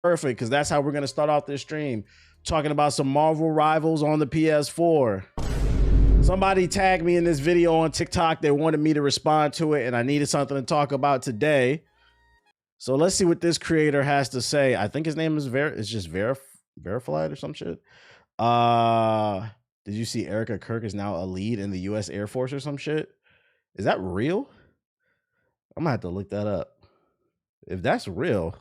Perfect, because that's how we're going to start off this stream. Talking about some Marvel Rivals on the PS4. Somebody tagged me in this video on TikTok. They wanted me to respond to it, and I needed something to talk about today. So let's see what this creator has to say. I think his name is Verified or some shit. Did you see Erica Kirk is now a lead in the U.S. Air Force or some shit? Is that real? I'm gonna have to look that up. If that's real,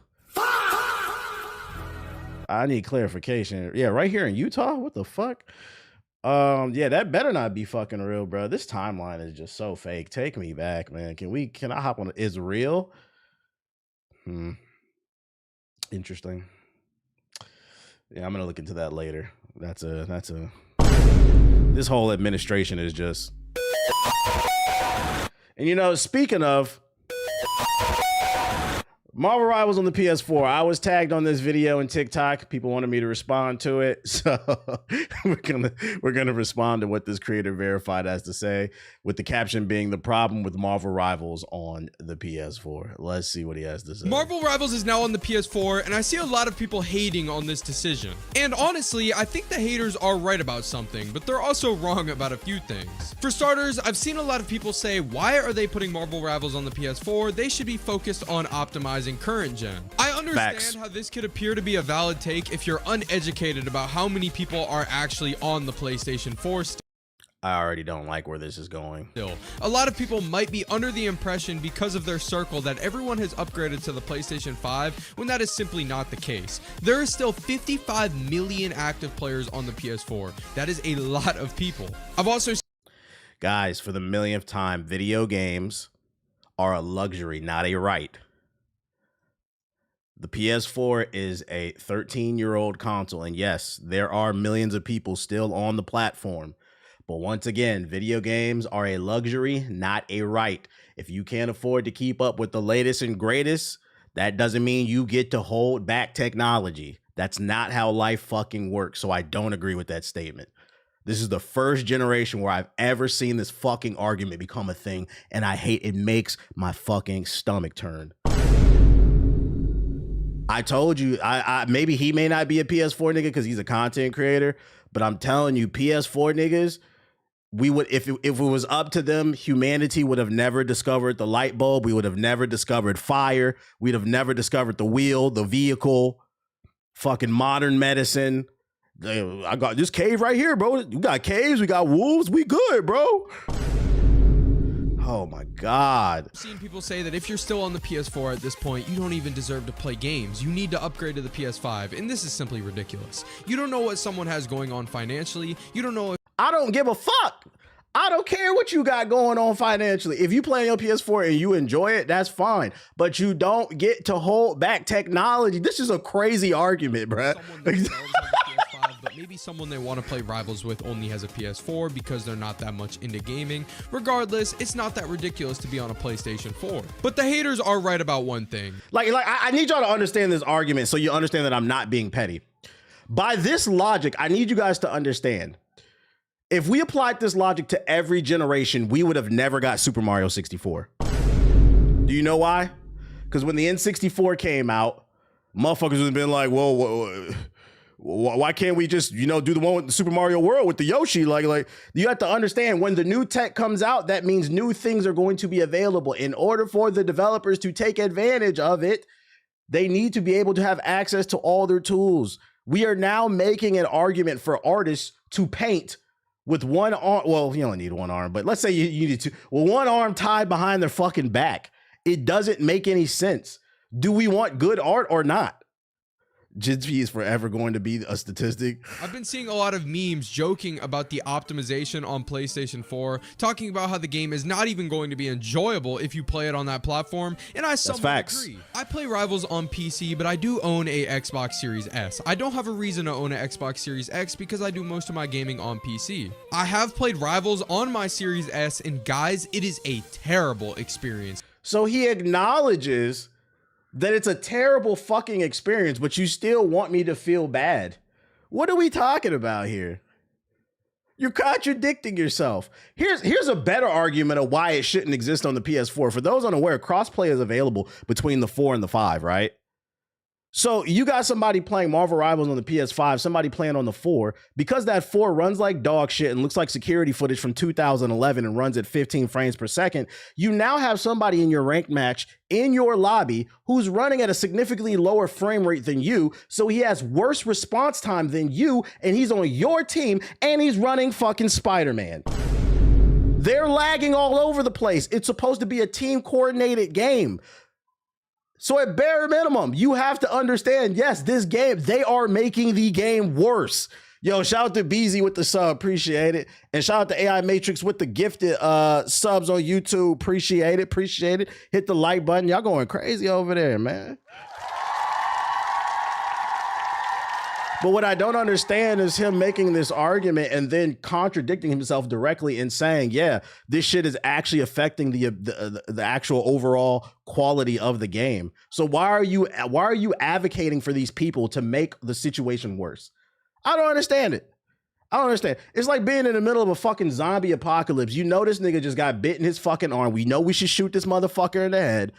I need clarification. Yeah, right here in Utah? What the fuck? Yeah, that better not be fucking real, bro. This timeline is just so fake. Take me back, man. Can I hop on? Is real? Interesting. Yeah, I'm gonna look into that later. This whole administration is just. And you know, speaking of Marvel Rivals on the PS4, I was tagged on this video in TikTok. People wanted me to respond to it, so we're gonna respond to what this creator Verified has to say, with the caption being the problem with Marvel Rivals on the PS4. Let's see what he has to say. Marvel Rivals is now on the PS4, and I see a lot of people hating on this decision. And honestly, I think the haters are right about something, but they're also wrong about a few things. For starters, I've seen a lot of people say, why are they putting Marvel Rivals on the PS4? They should be focused on optimizing current gen. I understand how this could appear to be a valid take if you're uneducated about how many people are actually on the PlayStation 4 still. I already don't like where this is going. A lot of people might be under the impression because of their circle that everyone has upgraded to the PlayStation 5 when that is simply not the case. There are still 55 million active players on the PS4. That is a lot of people. I've also Guys, for the millionth time, video games are a luxury, not a right. The PS4 is a 13-year-old console, and yes, there are millions of people still on the platform. But once again, video games are a luxury, not a right. If you can't afford to keep up with the latest and greatest, that doesn't mean you get to hold back technology. That's not how life fucking works, so I don't agree with that statement. This is the first generation where I've ever seen this fucking argument become a thing, and I hate it. Makes my fucking stomach turn. I told you, maybe he may not be a PS4 nigga because he's a content creator, but I'm telling you, PS4 niggas, we would, if it was up to them, humanity would have never discovered the light bulb. We would have never discovered fire. We'd have never discovered the wheel, the vehicle, fucking modern medicine. I got this cave right here, bro. We got caves, we got wolves, we good, bro. Oh my God. I've seen people say that if you're still on the PS4 at this point, you don't even deserve to play games. You need to upgrade to the PS5, and this is simply ridiculous. You don't know what someone has going on financially. You don't know. I don't give a fuck. I don't care what you got going on financially. If you play on your PS4 and you enjoy it, that's fine. But you don't get to hold back technology. This is a crazy argument, bro. But maybe someone they want to play Rivals with only has a PS4 because they're not that much into gaming. Regardless, it's not that ridiculous to be on a PlayStation 4. But the haters are right about one thing. I need y'all to understand this argument so you understand that I'm not being petty. By this logic, I need you guys to understand. If we applied this logic to every generation, we would have never got Super Mario 64. Do you know why? Because when the N64 came out, motherfuckers would have been like, whoa, why can't we just, do the one with the Super Mario World with the Yoshi? Like you have to understand, when the new tech comes out, that means new things are going to be available. In order for the developers to take advantage of it, they need to be able to have access to all their tools. We are now making an argument for artists to paint with one arm. Well, you only need one arm, but let's say you need two. Well, one arm tied behind their fucking back. It doesn't make any sense. Do we want good art or not? Jigsby is forever going to be a statistic. I've been seeing a lot of memes joking about the optimization on PlayStation 4, talking about how the game is not even going to be enjoyable if you play it on that platform, and I somewhat agree. I play Rivals on PC, but I do own a Xbox Series S. I don't have a reason to own an Xbox Series X because I do most of my gaming on PC. I have played Rivals on my Series S, and guys, it is a terrible experience. So he acknowledges that it's a terrible fucking experience, but you still want me to feel bad. What are we talking about here? You're contradicting yourself. Here's a better argument of why it shouldn't exist on the PS4. For those unaware, crossplay is available between the 4 and the 5, right? So you got somebody playing Marvel Rivals on the PS5, somebody playing on the 4. Because that 4 runs like dog shit and looks like security footage from 2011 and runs at 15 frames per second, you now have somebody in your ranked match in your lobby who's running at a significantly lower frame rate than you, so he has worse response time than you, and he's on your team, and he's running fucking Spider-Man. They're lagging all over the place. It's supposed to be a team-coordinated game. So at bare minimum, you have to understand, yes, this game, they are making the game worse. Yo, shout out to BZ with the sub, appreciate it. And shout out to AI Matrix with the gifted subs on YouTube, appreciate it. Hit the like button. Y'all going crazy over there, man. But what I don't understand is him making this argument and then contradicting himself directly and saying, yeah, this shit is actually affecting the actual overall quality of the game. So why are you advocating for these people to make the situation worse? I don't understand it. I don't understand. It's like being in the middle of a fucking zombie apocalypse. You know this nigga just got bit in his fucking arm. We know we should shoot this motherfucker in the head.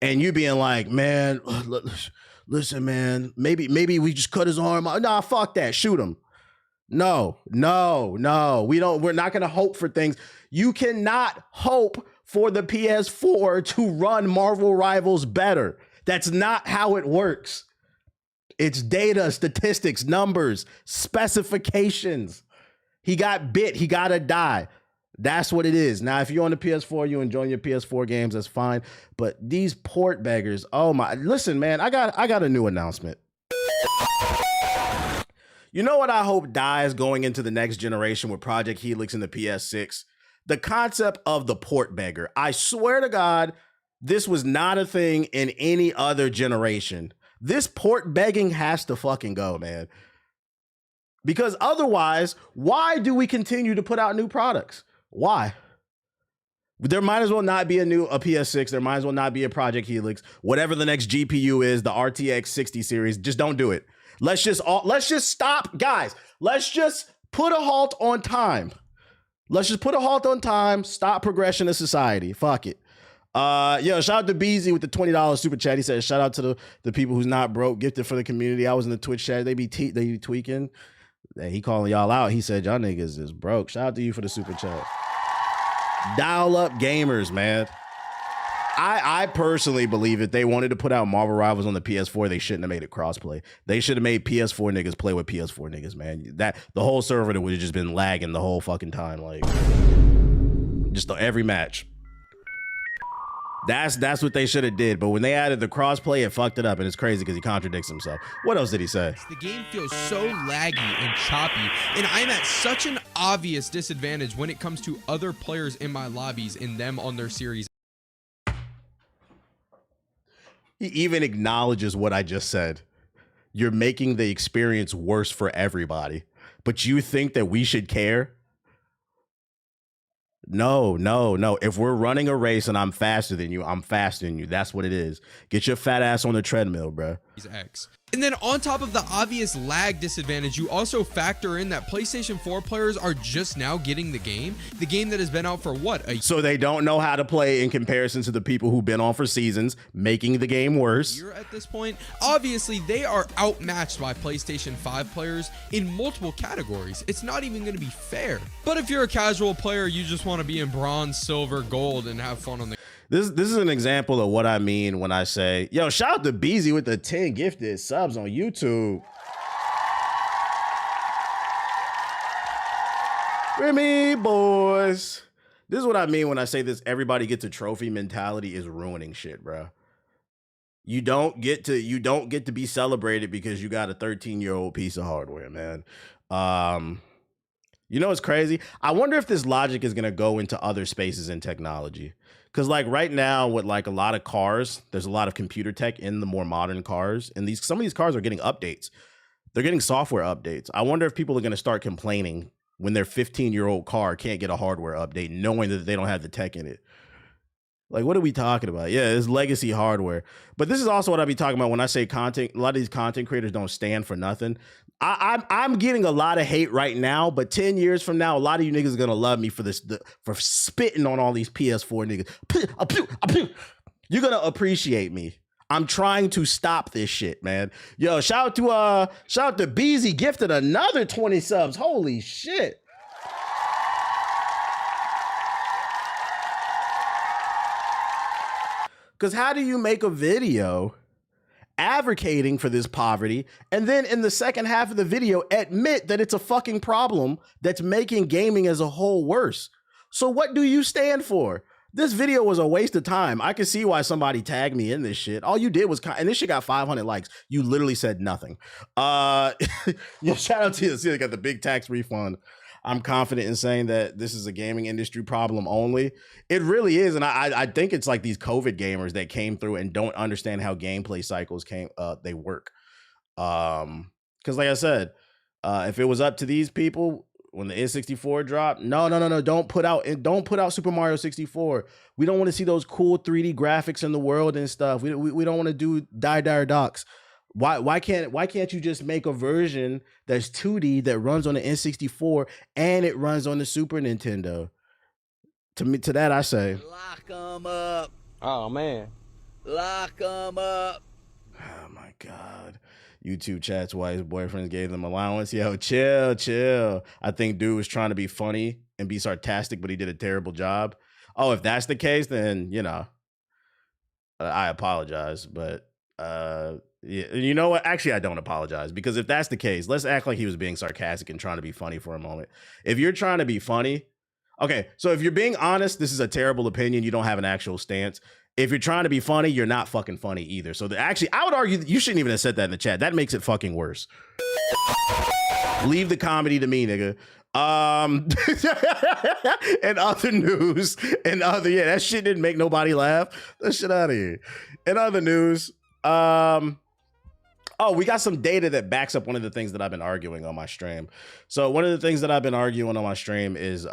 And you being like, man, listen, man, maybe we just cut his arm off. Nah, fuck that. Shoot him. No. We're not gonna hope for things. You cannot hope for the PS4 to run Marvel Rivals better. That's not how it works. It's data, statistics, numbers, specifications. He got bit, he gotta die. That's what it is. Now, if you're on the PS4, you enjoying your PS4 games, that's fine. But these port beggars, oh my, listen, man, I got a new announcement. You know what I hope dies going into the next generation with Project Helix and the PS6? The concept of the port beggar. I swear to God, this was not a thing in any other generation. This port begging has to fucking go, man. Because otherwise, why do we continue to put out new products? Why? There might as well not be a PS6. There might as well not be a Project Helix. Whatever the next GPU is, the RTX 60 series, just don't do it. Let's just stop, guys. Let's just put a halt on time. Let's just put a halt on time. Stop progression of society. Fuck it. Yo, shout out to BZ with the $20 super chat. He said, shout out to the people who's not broke, gifted for the community. I was in the Twitch chat. They be tweaking. He calling y'all out. He said, y'all niggas is broke. Shout out to you for the super chat. Dial up gamers, man. I personally believe if they wanted to put out Marvel Rivals on the PS4, they shouldn't have made it crossplay. They should have made PS4 niggas play with PS4 niggas, man. That the whole server would have just been lagging the whole fucking time, like just every match. That's what they should have did. But when they added the crossplay, it fucked it up, and it's crazy because he contradicts himself. What else did he say? The game feels so laggy and choppy, and I'm at such an obvious disadvantage when it comes to other players in my lobbies and them on their series. He even acknowledges what I just said. You're making the experience worse for everybody, but you think that we should care? No. If we're running a race and I'm faster than you, I'm faster than you. That's what it is. Get your fat ass on the treadmill, bro. X. And then on top of the obvious lag disadvantage, you also factor in that PlayStation 4 players are just now getting the game that has been out for what? So they don't know how to play in comparison to the people who've been on for seasons, making the game worse. You're at this point, obviously they are outmatched by PlayStation 5 players in multiple categories. It's not even going to be fair. But if you're a casual player, you just want to be in bronze, silver, gold, and have fun on the This is an example of what I mean when I say, yo, shout out to BZ with the 10 gifted subs on YouTube. Remy boys. This is what I mean when I say this everybody gets a trophy mentality is ruining shit, bro. You don't get to be celebrated because you got a 13-year-old piece of hardware, man. You know what's crazy? I wonder if this logic is gonna go into other spaces in technology. Because like right now with like a lot of cars, there's a lot of computer tech in the more modern cars. And some of these cars are getting updates. They're getting software updates. I wonder if people are going to start complaining when their 15-year-old car can't get a hardware update, knowing that they don't have the tech in it. Like, what are we talking about? Yeah, it's legacy hardware. But this is also what I be talking about when I say content. A lot of these content creators don't stand for nothing. I'm getting a lot of hate right now, but 10 years from now, a lot of you niggas are gonna love me for for spitting on all these PS4 niggas. You're gonna appreciate me. I'm trying to stop this shit, man. Yo, shout out to Beezy gifted another 20 subs. Holy shit. Because how do you make a video advocating for this poverty and then in the second half of the video admit that it's a fucking problem that's making gaming as a whole worse? So what do you stand for? This video was a waste of time. I can see why somebody tagged me in this shit. All you did was, and this shit got 500 likes. You literally said nothing. Yo, shout out to you. See, they got the big tax refund. I'm confident in saying that this is a gaming industry problem only. It really is. And I think it's like these COVID gamers that came through and don't understand how gameplay cycles they work. Because like I said, if it was up to these people, when the N64 dropped, no, don't put out Super Mario 64. We don't want to see those cool 3D graphics in the world and stuff. We don't want to do dire docs. Why can't you just make a version that's 2D that runs on the N64 and it runs on the Super Nintendo? To that I say, lock them up. Oh man, Lock them up. oh my God. YouTube chats why his boyfriends gave them allowance. Yo, chill. I think dude was trying to be funny and be sarcastic, but he did a terrible job. Oh, if that's the case, then I apologize. But yeah, you know what? Actually, I don't apologize, because if that's the case, let's act like he was being sarcastic and trying to be funny for a moment. If you're trying to be funny, okay, so if you're being honest, this is a terrible opinion. You don't have an actual stance. If you're trying to be funny, you're not fucking funny either. So actually, I would argue that you shouldn't even have said that in the chat. That makes it fucking worse. Leave the comedy to me, nigga. And other news, that shit didn't make nobody laugh. That shit out of here. In other news, we got some data that backs up one of the things that I've been arguing on my stream. So one of the things that I've been arguing on my stream is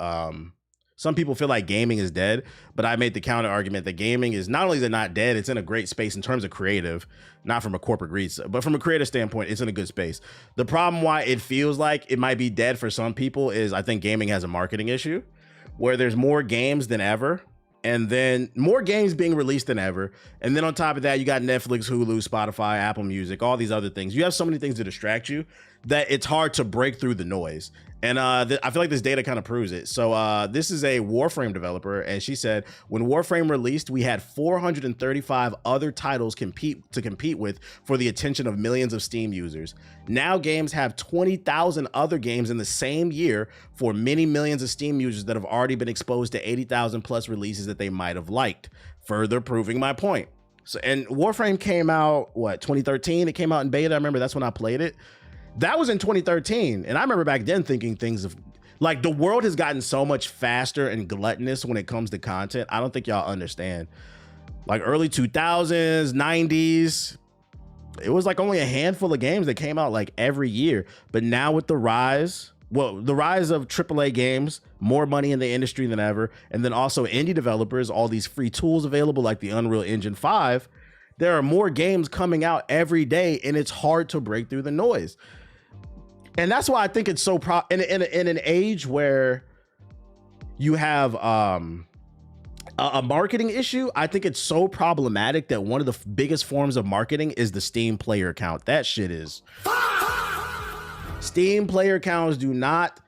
some people feel like gaming is dead, but I made the counter argument that gaming is not only is it not dead, it's in a great space in terms of creative, not from a corporate greed, but from a creative standpoint, it's in a good space. The problem why it feels like it might be dead for some people is I think gaming has a marketing issue where there's more games than ever, and then more games being released than ever. And then on top of that, you got Netflix, Hulu, Spotify, Apple Music, all these other things. You have so many things to distract you that it's hard to break through the noise. And I feel like this data kind of proves it. So this is a Warframe developer, and she said, when Warframe released, we had 435 other titles to compete with for the attention of millions of Steam users. Now games have 20,000 other games in the same year for many millions of Steam users that have already been exposed to 80,000 plus releases that they might have liked, further proving my point. So, and Warframe came out, 2013? It came out in beta. I remember that's when I played it. That was in 2013. And I remember back then thinking things of like the world has gotten so much faster and gluttonous when it comes to content. I don't think y'all understand. Like early 2000s, 90s, it was like only a handful of games that came out like every year. But now with the rise of AAA games, more money in the industry than ever, and then also indie developers, all these free tools available like the Unreal Engine 5, there are more games coming out every day, and it's hard to break through the noise. And that's why I think it's so in an age where you have a marketing issue, I think it's so problematic that one of the biggest forms of marketing is the Steam player count. That shit is Steam player counts do not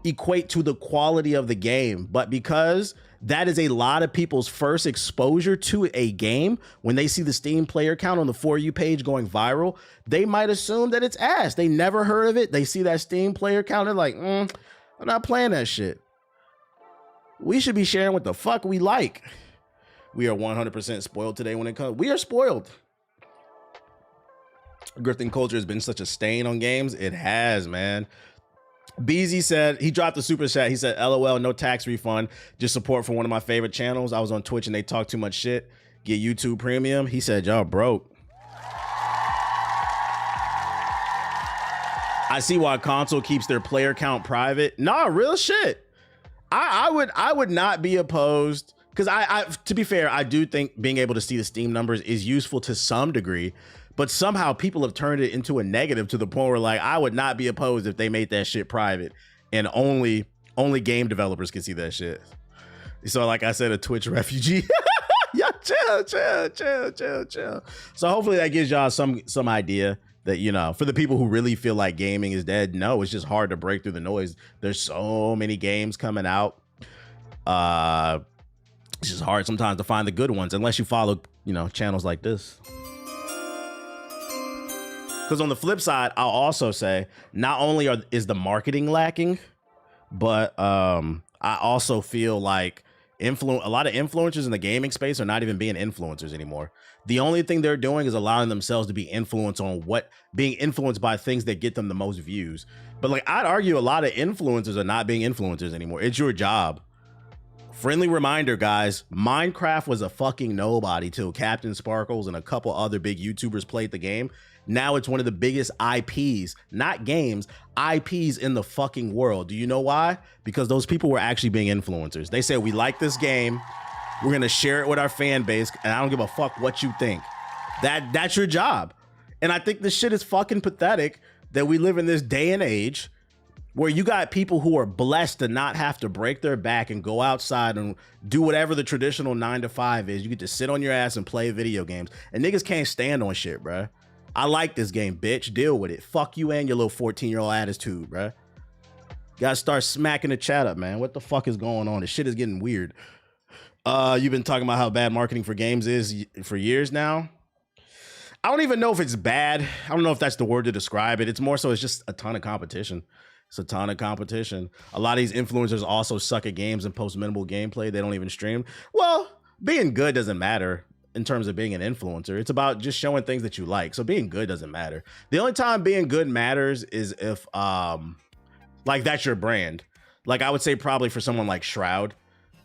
equate to the quality of the game, but because that is a lot of people's first exposure to a game, when they see the Steam player count on the For You page going viral, they might assume that it's ass. They never heard of it. They see that Steam player count and like, I'm not playing that shit. We should be sharing what the fuck we like. We are 100% spoiled today when it comes. We are spoiled. Grifting culture has been such a stain on games. It has, man. Beezy said, he dropped a super chat. He said, LOL, no tax refund, just support for one of my favorite channels. I was on Twitch and they talk too much shit. Get YouTube Premium. He said, y'all broke. I see why console keeps their player count private. Nah, real shit. I would not be opposed, because I to be fair, I do think being able to see the Steam numbers is useful to some degree. But somehow people have turned it into a negative to the point where like I would not be opposed if they made that shit private and only game developers can see that shit. So like I said, a Twitch refugee. Yeah, chill. So hopefully that gives y'all some idea that, you know, for the people who really feel like gaming is dead, no, it's just hard to break through the noise. There's so many games coming out. It's just hard sometimes to find the good ones unless you follow, you know, channels like this. Because on the flip side, I'll also say not only is the marketing lacking, but I also feel like a lot of influencers in the gaming space are not even being influencers anymore. The only thing they're doing is allowing themselves to be influenced being influenced by things that get them the most views. But like, I'd argue a lot of influencers are not being influencers anymore. It's your job. Friendly reminder, guys, Minecraft was a fucking nobody till Captain Sparkles and a couple other big YouTubers played the game. Now it's one of the biggest IPs, not games, IPs in the fucking world. Do you know why? Because those people were actually being influencers. They said, we like this game. We're going to share it with our fan base. And I don't give a fuck what you think. That's your job. And I think this shit is fucking pathetic that we live in this day and age where you got people who are blessed to not have to break their back and go outside and do whatever the traditional 9-to-5 is. You get to sit on your ass and play video games. And niggas can't stand on shit, bruh. I like this game, bitch. Deal with it. Fuck you and your little 14-year-old attitude, bruh. You gotta start smacking the chat up, man. What the fuck is going on? This shit is getting weird. You've been talking about how bad marketing for games is for years now. I don't even know if it's bad. I don't know if that's the word to describe it. It's more so it's just a ton of competition. It's a ton of competition. A lot of these influencers also suck at games and post minimal gameplay. They don't even stream. Well, being good doesn't matter in terms of being an influencer. It's about just showing things that you like. So being good doesn't matter. The only time being good matters is if like that's your brand. Like I would say probably for someone like Shroud,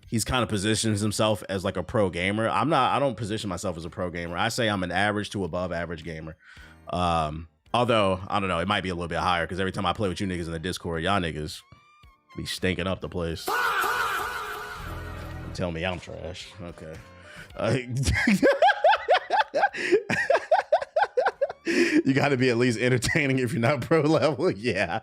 he's kind of positions himself as like a pro gamer. I don't position myself as a pro gamer. I say I'm an average to above average gamer. Although, I don't know, it might be a little bit higher because every time I play with you niggas in the Discord, y'all niggas be stinking up the place. Tell me I'm trash. Okay. You got to be at least entertaining if you're not pro level. Yeah.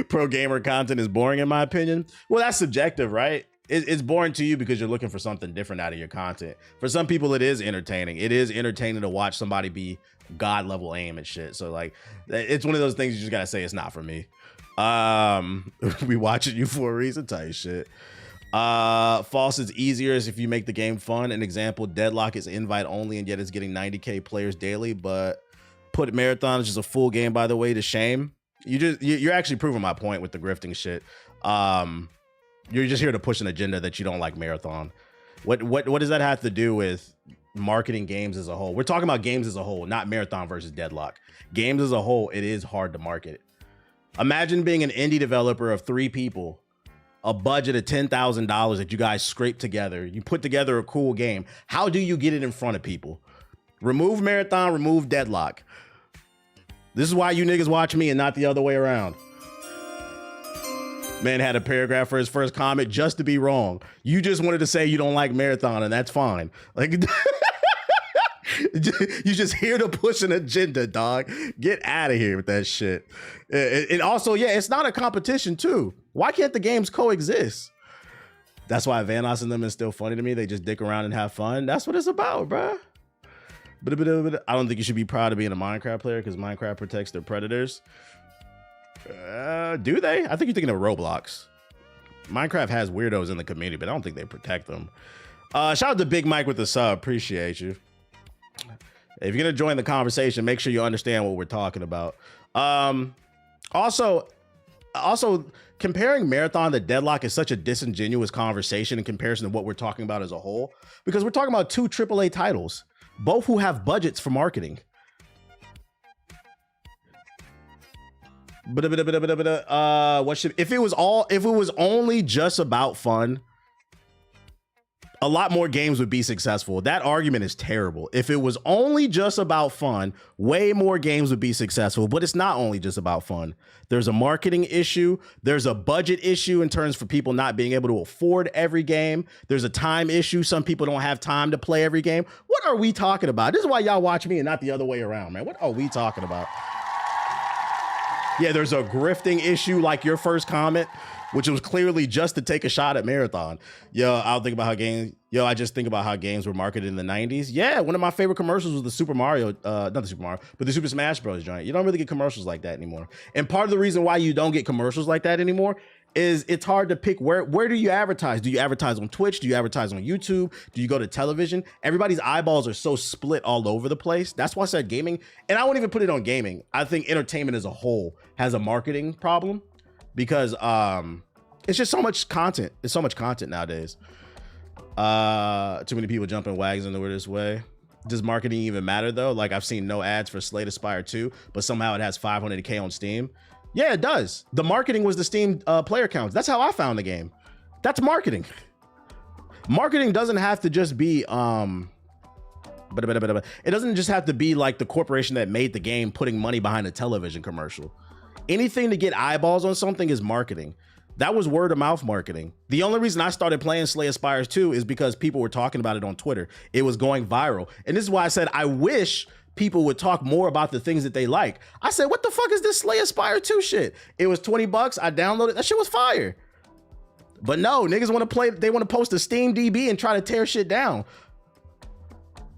Pro gamer content is boring in my opinion. Well, that's subjective, right? It's boring to you because you're looking for something different out of your content. For some people, it is entertaining. It is entertaining to watch somebody be god level aim and shit. So like, it's one of those things you just got to say it's not for me. We watching you for a reason type shit. False is easier if you make the game fun. An example, Deadlock is invite only and yet it's getting 90k players daily, but put Marathon is just a full game, by the way, to shame. You're actually proving my point with the grifting shit. You're just here to push an agenda that you don't like Marathon. What does that have to do with marketing games as a whole? We're talking about games as a whole, not Marathon versus Deadlock. Games as a whole, it is hard to market. Imagine being an indie developer of 3 people, a budget of $10,000 that you guys scrape together. You put together a cool game. How do you get it in front of people? Remove Marathon, remove Deadlock. This is why you niggas watch me and not the other way around. Man had a paragraph for his first comment just to be wrong. You just wanted to say you don't like Marathon and that's fine. Like, you just here to push an agenda, dog. Get out of here with that shit. And also, yeah, it's not a competition too. Why can't the games coexist? That's why Vanos and them is still funny to me. They just dick around and have fun. That's what it's about, bruh. But I don't think you should be proud of being a Minecraft player because Minecraft protects their predators. Do they? I think you're thinking of Roblox. Minecraft has weirdos in the community, but I don't think they protect them. Shout out to Big Mike with the sub. Appreciate you. If you're gonna join the conversation, make sure you understand what we're talking about. Also, comparing Marathon to Deadlock is such a disingenuous conversation in comparison to what we're talking about as a whole, because we're talking about 2 AAA titles, both who have budgets for marketing. If it was only just about fun, a lot more games would be successful. That argument is terrible. If it was only just about fun, way more games would be successful, but it's not only just about fun. There's a marketing issue. There's a budget issue in terms for people not being able to afford every game. There's a time issue. Some people don't have time to play every game. What are we talking about? This is why y'all watch me and not the other way around, man. What are we talking about? Yeah, there's a grifting issue like your first comment, which was clearly just to take a shot at Marathon. I just think about how games were marketed in the 90s. Yeah, one of my favorite commercials was the Super Mario, not the Super Mario, but the Super Smash Bros. Joint. You don't really get commercials like that anymore. And part of the reason why you don't get commercials like that anymore is it's hard to pick where do you advertise? Do you advertise on Twitch? Do you advertise on YouTube? Do you go to television? Everybody's eyeballs are so split all over the place. That's why I said gaming. And I won't even put it on gaming. I think entertainment as a whole has a marketing problem because it's just so much content. It's so much content nowadays. Too many people jumping wagons into it this way. Does marketing even matter though? Like I've seen no ads for Slay the Spire 2, but somehow it has 500K on Steam. Yeah, it does. The marketing was the Steam player counts. That's how I found the game. That's marketing. Marketing doesn't have to just be it doesn't just have to be like the corporation that made the game putting money behind a television commercial. Anything to get eyeballs on something is marketing. That was word of mouth marketing. The only reason I started playing Slay the Spire 2 is because people were talking about it on Twitter. It was going viral. And this is why I said I wish people would talk more about the things that they like. I said, what the fuck is this Slay the Spire 2 shit? It was 20 bucks. I downloaded. That shit was fire. But no, niggas want to play. They want to post a Steam DB and try to tear shit down.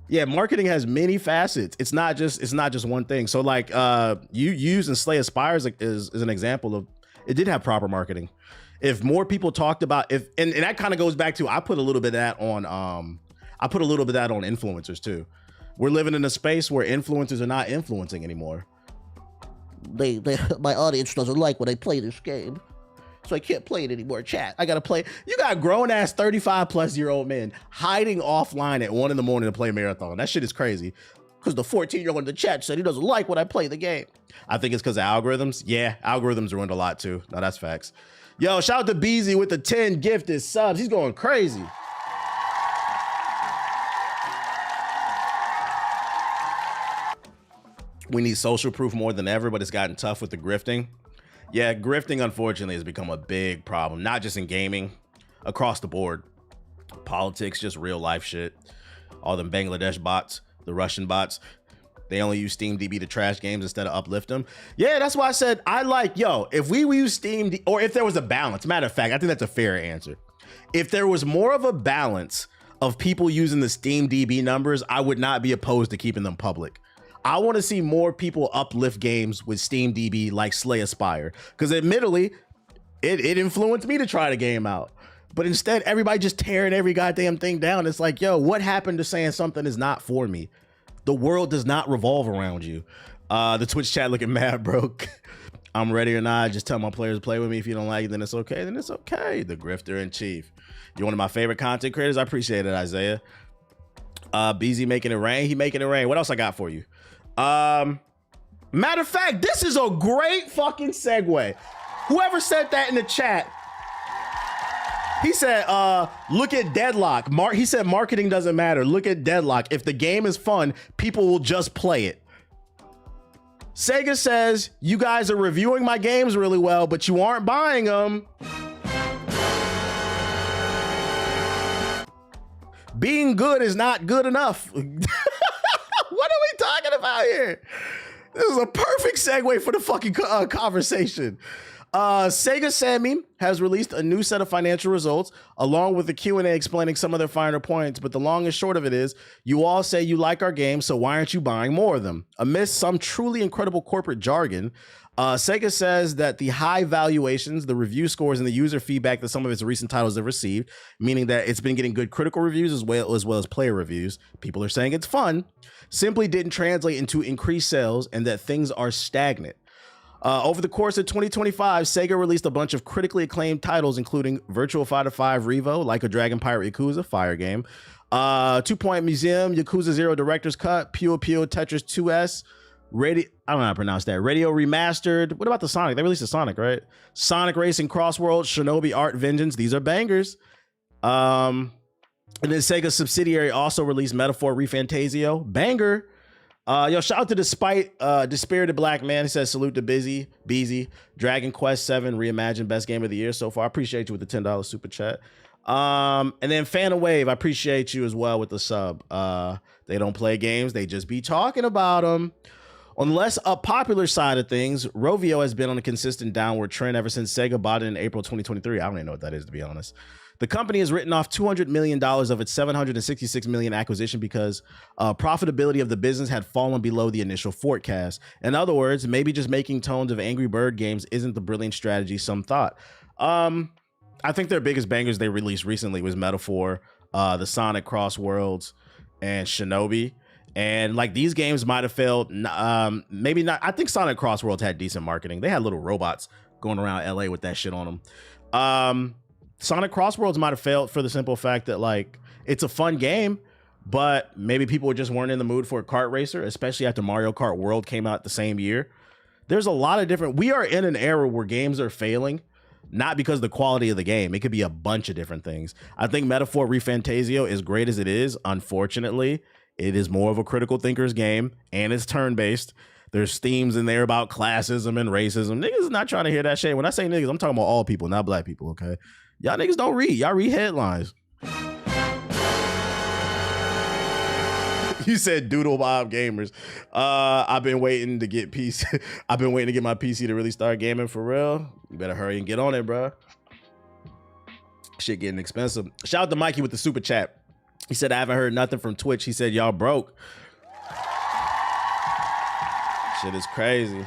Yeah, marketing has many facets. It's not just one thing. So like you using Slay the Spire is an example of it did have proper marketing. If more people talked about and that kind of goes back to I put a little bit of that on influencers too. We're living in a space where influencers are not influencing anymore. My audience doesn't like when I play this game, so I can't play it anymore. Chat, I gotta play. You got grown ass 35+ men hiding offline at 1 a.m. to play Marathon. That shit is crazy. Because the 14-year-old in the chat said he doesn't like when I play the game. I think it's because of algorithms. Yeah, algorithms ruined a lot too. No, that's facts. Yo, shout out to Beezy with the 10 gifted subs. He's going crazy. We need social proof more than ever, but it's gotten tough with the grifting. Yeah, grifting, unfortunately, has become a big problem, not just in gaming, across the board. Politics, just real life shit. All them Bangladesh bots, the Russian bots, they only use Steam DB to trash games instead of uplift them. Yeah, that's why I said if we use Steam, or if there was a balance, matter of fact, I think that's a fair answer. If there was more of a balance of people using the Steam DB numbers, I would not be opposed to keeping them public. I want to see more people uplift games with Steam DB like Slay Aspire, because admittedly, it influenced me to try the game out. But instead, everybody just tearing every goddamn thing down. It's like, yo, what happened to saying something is not for me? The world does not revolve around you. The Twitch chat looking mad broke. I'm ready or not. Just tell my players to play with me. If you don't like it, then it's okay. Then it's okay. The grifter in chief. You're one of my favorite content creators. I appreciate it, Isaiah. BZ making it rain. He making it rain. What else I got for you? Matter of fact, this is a great fucking segue. Whoever said that in the chat, he said, look at Deadlock. He said marketing doesn't matter. Look at Deadlock. If the game is fun, people will just play it. Sega says, you guys are reviewing my games really well, but you aren't buying them. Being good is not good enough. What are we talking about here? This is a perfect segue for the fucking conversation. Sega Sammy has released a new set of financial results along with the Q&A explaining some of their finer points, but the long and short of it is you all say you like our games, so why aren't you buying more of them? Amidst some truly incredible corporate jargon, Sega says that the high valuations, the review scores, and the user feedback that some of its recent titles have received, meaning that it's been getting good critical reviews as well as player reviews, people are saying it's fun, simply didn't translate into increased sales and that things are stagnant. Over the course of 2025, Sega released a bunch of critically acclaimed titles, including Virtua Fighter 5 Revo, Like a Dragon Pirate Yakuza, fire game, 2 Point Museum, Yakuza 0 Director's Cut, Puyo Puyo Tetris 2S, I don't know how to pronounce that, Radio Remastered. What about the Sonic? They released a Sonic, right? Sonic Racing Crossworld, Shinobi Art Vengeance. These are bangers. And then Sega's subsidiary also released Metaphor ReFantasio, banger. Yo, shout out to Dispirited Black Man. He says, salute to Beezy. Dragon Quest 7 Reimagined, best game of the year so far. I appreciate you with the $10 super chat. And then Fan of Wave, I appreciate you as well with the sub. They don't play games, they just be talking about them. On the less popular side of things, Rovio has been on a consistent downward trend ever since Sega bought it in April 2023. I don't even know what that is, to be honest. The company has written off $200 million of its $766 million acquisition because profitability of the business had fallen below the initial forecast. In other words, maybe just making tones of Angry Bird games isn't the brilliant strategy some thought. I think their biggest bangers they released recently was Metaphor, the Sonic Cross Worlds, and Shinobi. And like these games might have failed. Maybe not. I think Sonic Cross Worlds had decent marketing. They had little robots going around LA with that shit on them. Sonic Cross Worlds might have failed for the simple fact that like it's a fun game, but maybe people just weren't in the mood for a kart racer, especially after Mario Kart World came out the same year. There's a lot of different. We are in an era where games are failing, not because of the quality of the game. It could be a bunch of different things. I think Metaphor ReFantasio, as great as it is, unfortunately, it is more of a critical thinker's game and it's turn-based. There's themes in there about classism and racism. Niggas is not trying to hear that shit. When I say niggas, I'm talking about all people, not black people, okay? Y'all niggas don't read. Y'all read headlines. You said Doodle Bob Gamers. I've been waiting to get PC. I've been waiting to get my PC to really start gaming for real. You better hurry and get on it, bro. Shit getting expensive. Shout out to Mikey with the super chat. He said, I haven't heard nothing from Twitch. He said, y'all broke. Shit is crazy.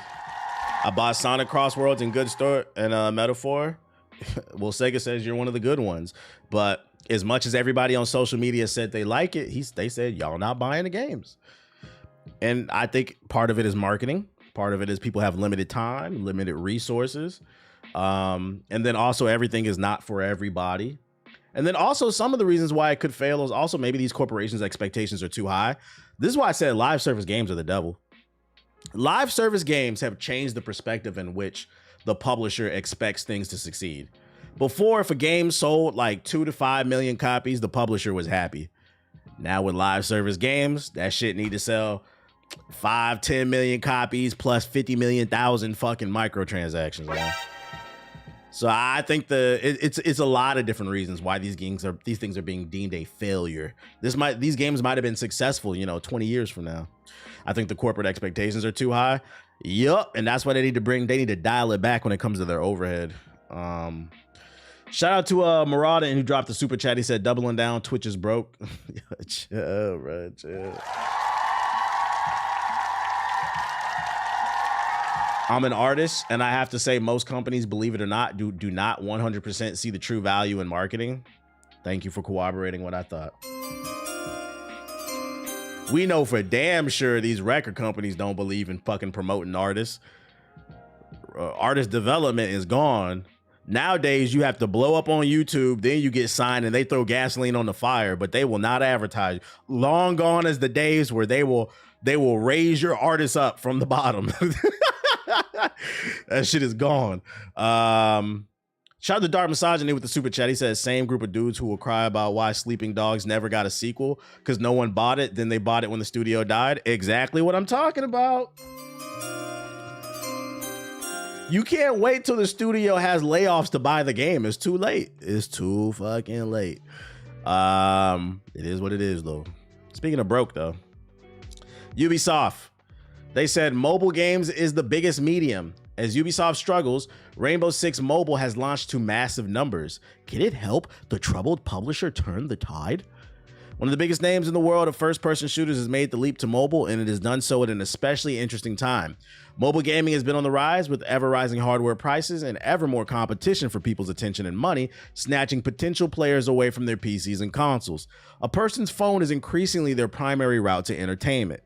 I bought Sonic Cross Worlds in good store and Metaphor. Well, Sega says you're one of the good ones. But as much as everybody on social media said they like it, they said, y'all not buying the games. And I think part of it is marketing. Part of it is people have limited time, limited resources. And then also everything is not for everybody. And then also some of the reasons why it could fail is also maybe these corporations' expectations are too high. This is why I said live service games are the devil. Live service games have changed the perspective in which the publisher expects things to succeed. Before, if a game sold like 2 to 5 million copies, the publisher was happy. Now with live service games, that shit need to sell 5-10 million copies plus 50 million thousand fucking microtransactions, man. So I think it's a lot of different reasons why these things are being deemed a failure. These games might have been successful, 20 years from now. I think the corporate expectations are too high. Yup, and that's why they need to dial it back when it comes to their overhead. Shout out to Murada who dropped the super chat. He said doubling down, Twitch is broke. Chill, bro, chill. I'm an artist, and I have to say most companies, believe it or not, do not 100% see the true value in marketing. Thank you for corroborating what I thought. We know for damn sure these record companies don't believe in fucking promoting artists. Artist development is gone. Nowadays, you have to blow up on YouTube, then you get signed, and they throw gasoline on the fire, but they will not advertise. Long gone is the days where they will raise your artist up from the bottom. That shit is gone. Shout out to Dark Misogyny with the super chat. He says, same group of dudes who will cry about why Sleeping Dogs never got a sequel because no one bought it. Then they bought it when the studio died. Exactly what I'm talking about. You can't wait till the studio has layoffs to buy the game. It's too late. It's too fucking late. It is what it is, though. Speaking of broke, though, Ubisoft. They said mobile games is the biggest medium. As Ubisoft struggles, Rainbow Six Mobile has launched to massive numbers. Can it help the troubled publisher turn the tide? One of the biggest names in the world of first-person shooters has made the leap to mobile, and it has done so at an especially interesting time. Mobile gaming has been on the rise with ever-rising hardware prices and ever more competition for people's attention and money, snatching potential players away from their PCs and consoles. A person's phone is increasingly their primary route to entertainment.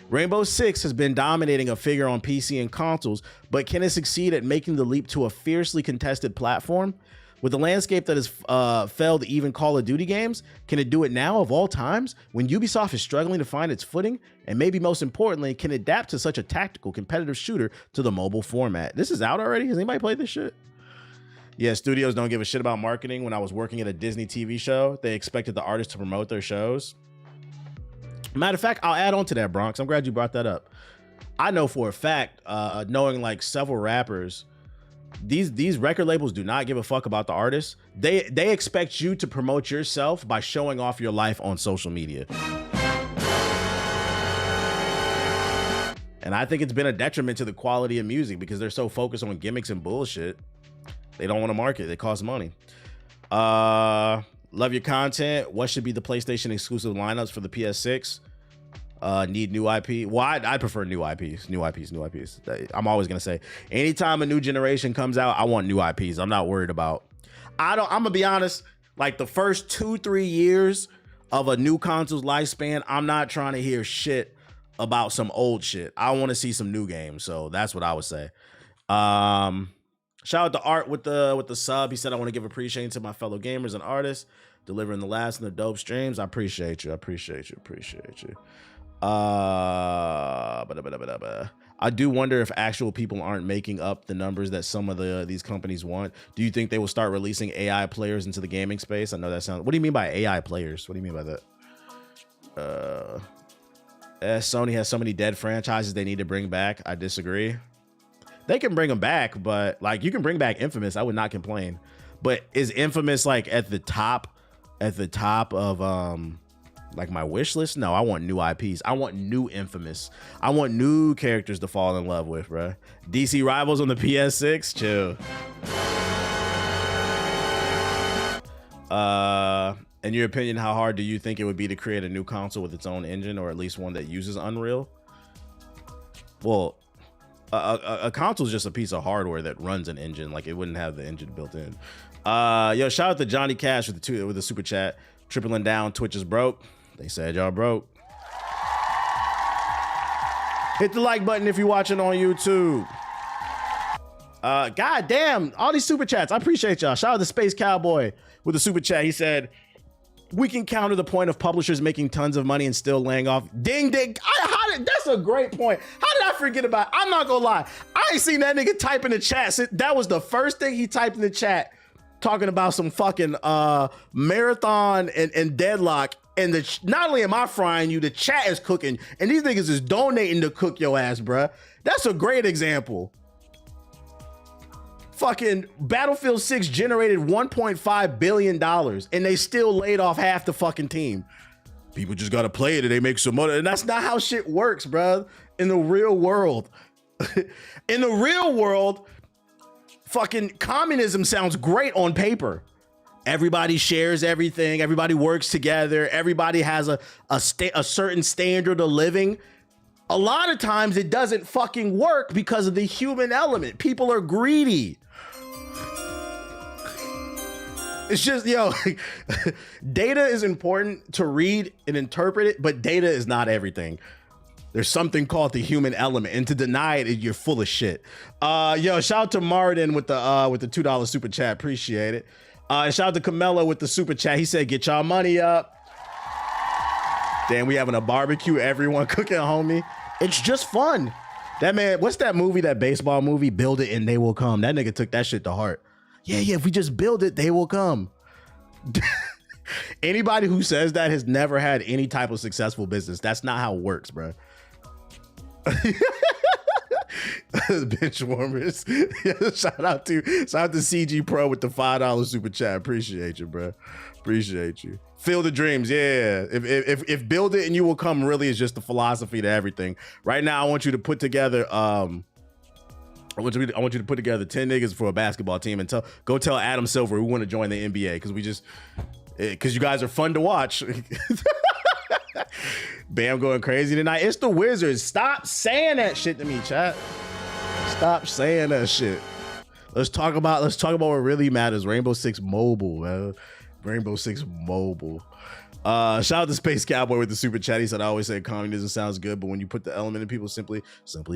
Rainbow Six has been dominating a figure on PC and consoles, but can it succeed at making the leap to a fiercely contested platform? With a landscape that has failed even Call of Duty games, can it do it now of all times when Ubisoft is struggling to find its footing? And maybe most importantly, can it adapt to such a tactical competitive shooter to the mobile format? This is out already? Has anybody played this shit? Yeah, studios don't give a shit about marketing. When I was working at a Disney TV show, they expected the artists to promote their shows. Matter of fact, I'll add on to that, Bronx. I'm glad you brought that up. I know for a fact, knowing like several rappers, these record labels do not give a fuck about the artists. They expect you to promote yourself by showing off your life on social media. And I think it's been a detriment to the quality of music because they're so focused on gimmicks and bullshit. They don't want to market. It costs money. Love your content. What should be the PlayStation exclusive lineups for the PS6? Need new IP. Well, I prefer new IPs. New IPs. I'm always gonna say, anytime a new generation comes out, I want new IPs. I'm not worried about. I'm gonna be honest. Like the first 2-3 years of a new console's lifespan, I'm not trying to hear shit about some old shit. I want to see some new games. So that's what I would say. Shout out to Art with the sub. He said, I want to give appreciation to my fellow gamers and artists delivering the last and the dope streams. I appreciate you. I do wonder if actual people aren't making up the numbers that some of these companies want. Do you think they will start releasing AI players into the gaming space? I know that sounds. What do you mean by AI players? What do you mean by that? Sony has so many dead franchises they need to bring back. I disagree. They can bring them back, but like you can bring back Infamous. I would not complain. But is Infamous like at the top of like my wish list? No, I want new IPs. I want new Infamous. I want new characters to fall in love with, bro. DC Rivals on the PS6, chill. In your opinion, how hard do you think it would be to create a new console with its own engine, or at least one that uses Unreal? Well, a console is just a piece of hardware that runs an engine. Like it wouldn't have the engine built in. Yo, shout out to Johnny Cash with the super chat. Tripling down, Twitch is broke. They said y'all broke. Hit the like button if you're watching on YouTube. God damn, all these super chats. I appreciate y'all. Shout out to Space Cowboy with the super chat. He said, we can counter the point of publishers making tons of money and still laying off. Ding, ding. That's a great point. How did I forget about it? I'm not gonna lie. I ain't seen that nigga type in the chat. That was the first thing he typed in the chat, talking about some fucking marathon and deadlock. And not only am I frying you, the chat is cooking. And these niggas is donating to cook your ass, bruh. That's a great example. Fucking Battlefield 6 generated $1.5 billion and they still laid off half the fucking team. People just gotta play it and they make some money. And that's not how shit works, bruh. In the real world. In the real world, fucking communism sounds great on paper. Everybody shares everything. Everybody works together. Everybody has a certain standard of living. A lot of times it doesn't fucking work because of the human element. People are greedy. It's just, yo, data is important to read and interpret it, but data is not everything. There's something called the human element, and to deny it, you're full of shit. Yo, shout out to Martin with the $2 super chat. Appreciate it. Shout out to Camelo with the super chat. He said, get y'all money up. Damn, we having a barbecue, everyone cooking, homie. It's just fun. That man, what's that movie, that baseball movie, Build It and They Will Come? That nigga took that shit to heart. Yeah, if we just build it, they will come. Anybody who says that has never had any type of successful business. That's not how it works, bro. Bench warmers. Shout out to CG Pro with the $5 super chat. Appreciate you, bro. Appreciate you. Feel the dreams. Yeah. If build it and you will come really is just the philosophy to everything. Right now, I want you to put together I want you to put together 10 niggas for a basketball team and go tell Adam Silver we want to join the NBA because you guys are fun to watch. Bam going crazy tonight. It's the Wizards. Stop saying that shit to me, chat. Stop saying that shit. Let's talk about what really matters. Rainbow Six Mobile, man. Rainbow Six Mobile. Shout out to Space Cowboy with the super chat. He said, I always say communism sounds good, but when you put the element in people, simply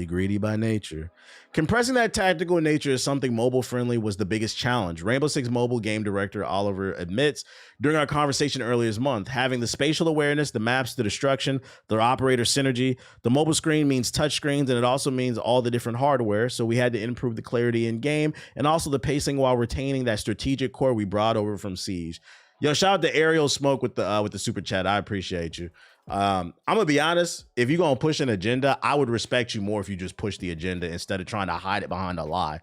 greedy by nature. Compressing that tactical nature is something mobile friendly was the biggest challenge. Rainbow Six Mobile game director Oliver admits during our conversation earlier this month, having the spatial awareness, the maps, the destruction, the operator synergy, the mobile screen means touch screens, and it also means all the different hardware. So we had to improve the clarity in game and also the pacing while retaining that strategic core we brought over from Siege. Yo, shout out to Ariel Smoke with the super chat. I appreciate you. I'm gonna be honest. If you're gonna push an agenda, I would respect you more if you just push the agenda instead of trying to hide it behind a lie.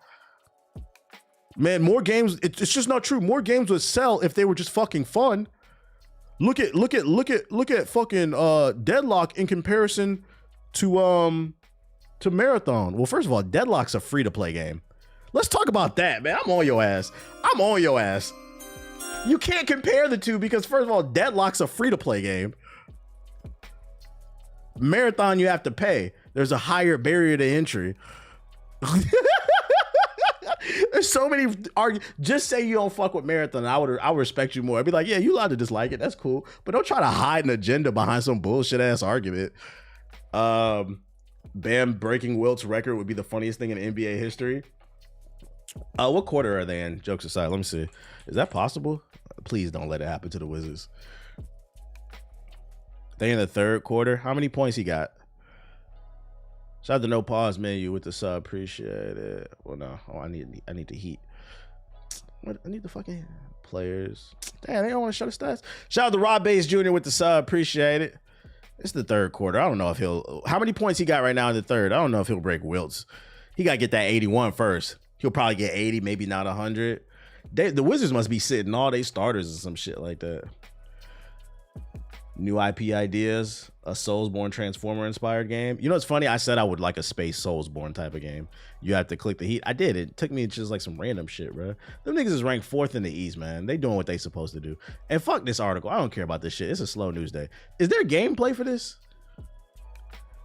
Man, more games. It's just not true. More games would sell if they were just fucking fun. Look at fucking Deadlock in comparison to to Marathon. Well, first of all, Deadlock's a free-to-play game. Let's talk about that, man. I'm on your ass. I'm on your ass. You can't compare the two because, first of all, Deadlock's a free-to-play game. Marathon, you have to pay. There's a higher barrier to entry. There's so many just say you don't fuck with Marathon. I would respect you more. I'd be like, yeah, you allowed to dislike it. That's cool. But don't try to hide an agenda behind some bullshit ass argument. Bam breaking Wilt's record would be the funniest thing in NBA history. What quarter are they in? Jokes aside, let me see. Is that possible? Please don't let it happen to the Wizards. They in the third quarter. How many points he got? Shout out to No Pause Menu with the sub. Appreciate it. Well, no. Oh, I need the heat. What? I need the fucking players. Damn, they don't want to show the stats. Shout out to Rob Bass Jr. with the sub. Appreciate it. It's the third quarter. I don't know if he'll... How many points he got right now in the third? I don't know if he'll break Wilt's. He got to get that 81 first. He'll probably get 80, maybe not 100. The Wizards must be sitting all their starters and some shit like that. New IP ideas, a Soulsborne Transformer inspired game. You know what's funny? I said I would like a space Soulsborne type of game. You have to click the heat. I did. It took me just like some random shit, bro. Them niggas is ranked 4th in the East, man. They doing what they supposed to do. And fuck this article. I don't care about this shit. It's a slow news day. Is there gameplay for this?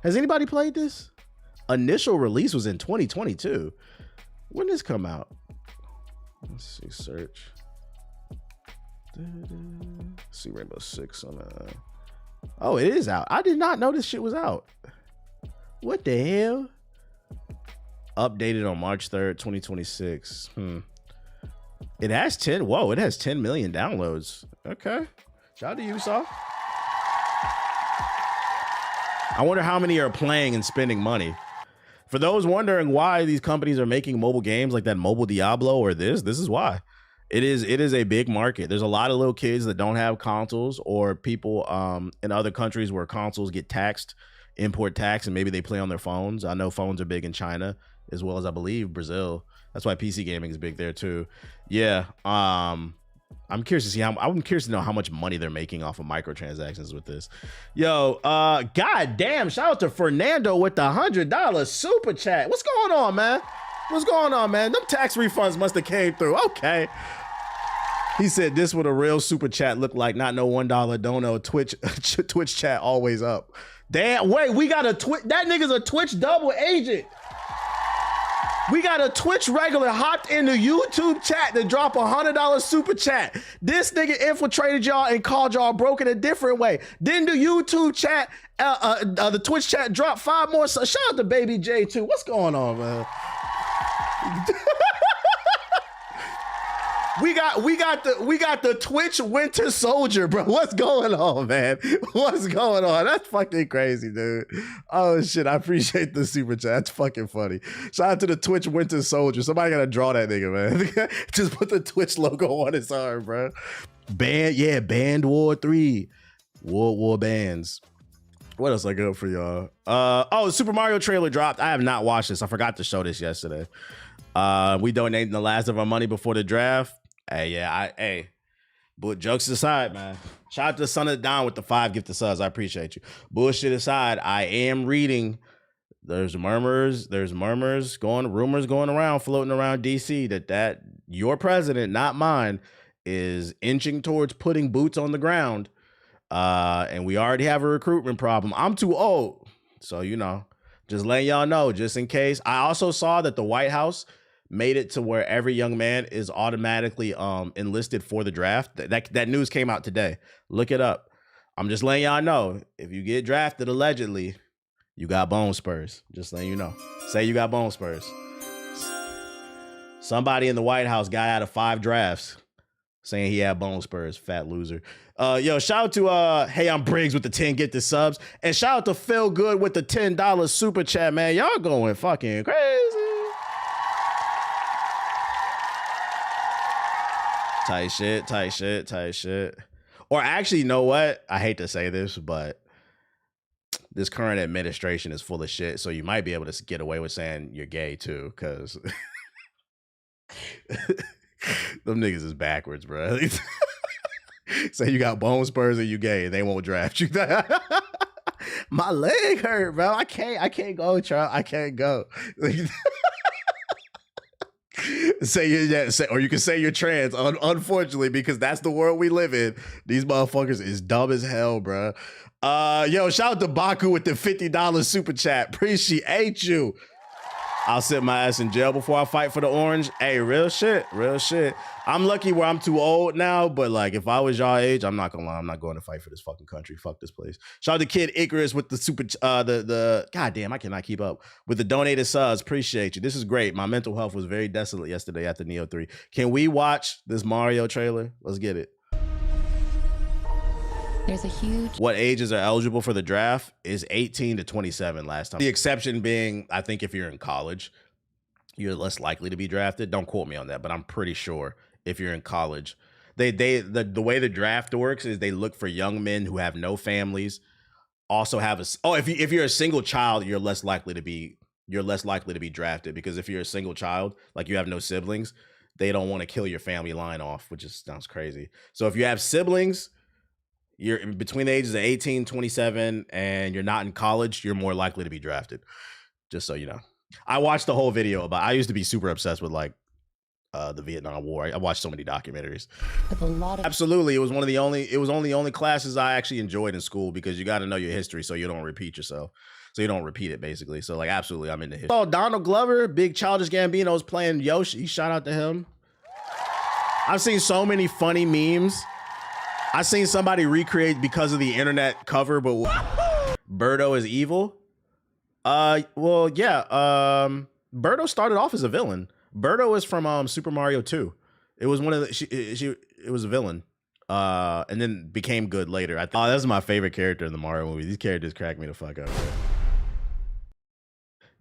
Has anybody played this? Initial release was in 2022. When did this come out? Let's see, search. See Rainbow Six on oh, it is out. I did not know this shit was out. What the hell? Updated on March 3rd, 2026. It has 10. Whoa, it has 10 million downloads. Okay. Shout out to Ubisoft. I wonder how many are playing and spending money. For those wondering why these companies are making mobile games like that mobile Diablo or this is why. It is a big market. There's a lot of little kids that don't have consoles, or people in other countries where consoles get taxed, import tax, and maybe they play on their phones. I know phones are big in China as well as I believe Brazil. That's why PC gaming is big there too. Yeah. I'm curious to see I'm curious to know how much money they're making off of microtransactions with this. Yo, god damn, shout out to Fernando with the $100 super chat. What's going on, man? What's going on, man? Them tax refunds must have came through. Okay. He said this what a real super chat look like, not no $1 dono. Twitch chat always up. Damn, wait, we got a Twitch. That nigga's a Twitch double agent. We got a Twitch regular hopped in the YouTube chat to drop $100 super chat. This nigga infiltrated y'all and called y'all broken a different way. Then the YouTube chat, the Twitch chat dropped 5 more. So shout out to Baby J too. What's going on, man? We got the Twitch Winter Soldier, bro. What's going on, man? What's going on? That's fucking crazy, dude. Oh shit, I appreciate the super chat. That's fucking funny. Shout out to the Twitch Winter Soldier. Somebody gotta draw that nigga, man. Just put the Twitch logo on his arm, bro. Band War 3. World War bands. What else I got for y'all? Oh, Super Mario trailer dropped. I have not watched this. I forgot to show this yesterday. We donating the last of our money before the draft. Hey, but jokes aside, man. Shout out to Son of the Don with the 5 gifted subs. I appreciate you. Bullshit aside, I am reading. There's rumors going around, floating around DC that your president, not mine, is inching towards putting boots on the ground. And we already have a recruitment problem. I'm too old. So, you know, just letting y'all know, just in case. I also saw that the White House made it to where every young man is automatically enlisted for the draft. That news came out today. Look it up. I'm just letting y'all know, if you get drafted allegedly, you got bone spurs. Just letting you know. Say you got bone spurs. Somebody in the White House got out of 5 drafts saying he had bone spurs. Fat loser. Yo, shout out to Hey, I'm Briggs with the 10 get the subs. And shout out to Phil Good with the $10 super chat, man. Y'all going fucking crazy. Tight shit. Or actually, you know what? I hate to say this, but this current administration is full of shit. So you might be able to get away with saying you're gay too, because them niggas is backwards, bro. Say you got bone spurs and you gay, they won't draft you. My leg hurt, bro. I can't go, Charles. I can't go. Or you can say you're trans. Unfortunately, because that's the world we live in. These motherfuckers is dumb as hell, bro. Yo, shout out to Baku with the $50 super chat. Appreciate you. I'll sit my ass in jail before I fight for the orange. Hey, real shit, real shit. I'm lucky where I'm too old now, but like if I was y'all age, I'm not gonna lie, I'm not going to fight for this fucking country. Fuck this place. Shout out to Kid Icarus with the super, the goddamn, I cannot keep up with the donated subs. Appreciate you. This is great. My mental health was very desolate yesterday at the Neo 3. Can we watch this Mario trailer? Let's get it. There's a huge... What ages are eligible for the draft is 18 to 27 last time. The exception being, I think if you're in college, you're less likely to be drafted. Don't quote me on that, but I'm pretty sure if you're in college, the way the draft works is they look for young men who have no families, also have if you're a single child, you're less likely to be drafted, because if you're a single child, like you have no siblings, they don't want to kill your family line off, which just sounds crazy. So if you have siblings, you're between the ages of 18, 27, and you're not in college, you're more likely to be drafted. Just so you know. I watched the whole video about, I used to be super obsessed with like the Vietnam War. I watched so many documentaries. Absolutely. It was one of the only classes I actually enjoyed in school, because you got to know your history so you don't repeat yourself. So you don't repeat it, basically. So like, absolutely, I'm into history. Oh, Donald Glover, big Childish Gambino's playing Yoshi. Shout out to him. I've seen so many funny memes. I seen somebody recreate, because of the internet cover, but Birdo is evil. Well, yeah. Birdo started off as a villain. Birdo is from Super Mario 2. It was one of the it was a villain. And then became good later. Oh, that's my favorite character in the Mario movie. These characters crack me the fuck up, bro.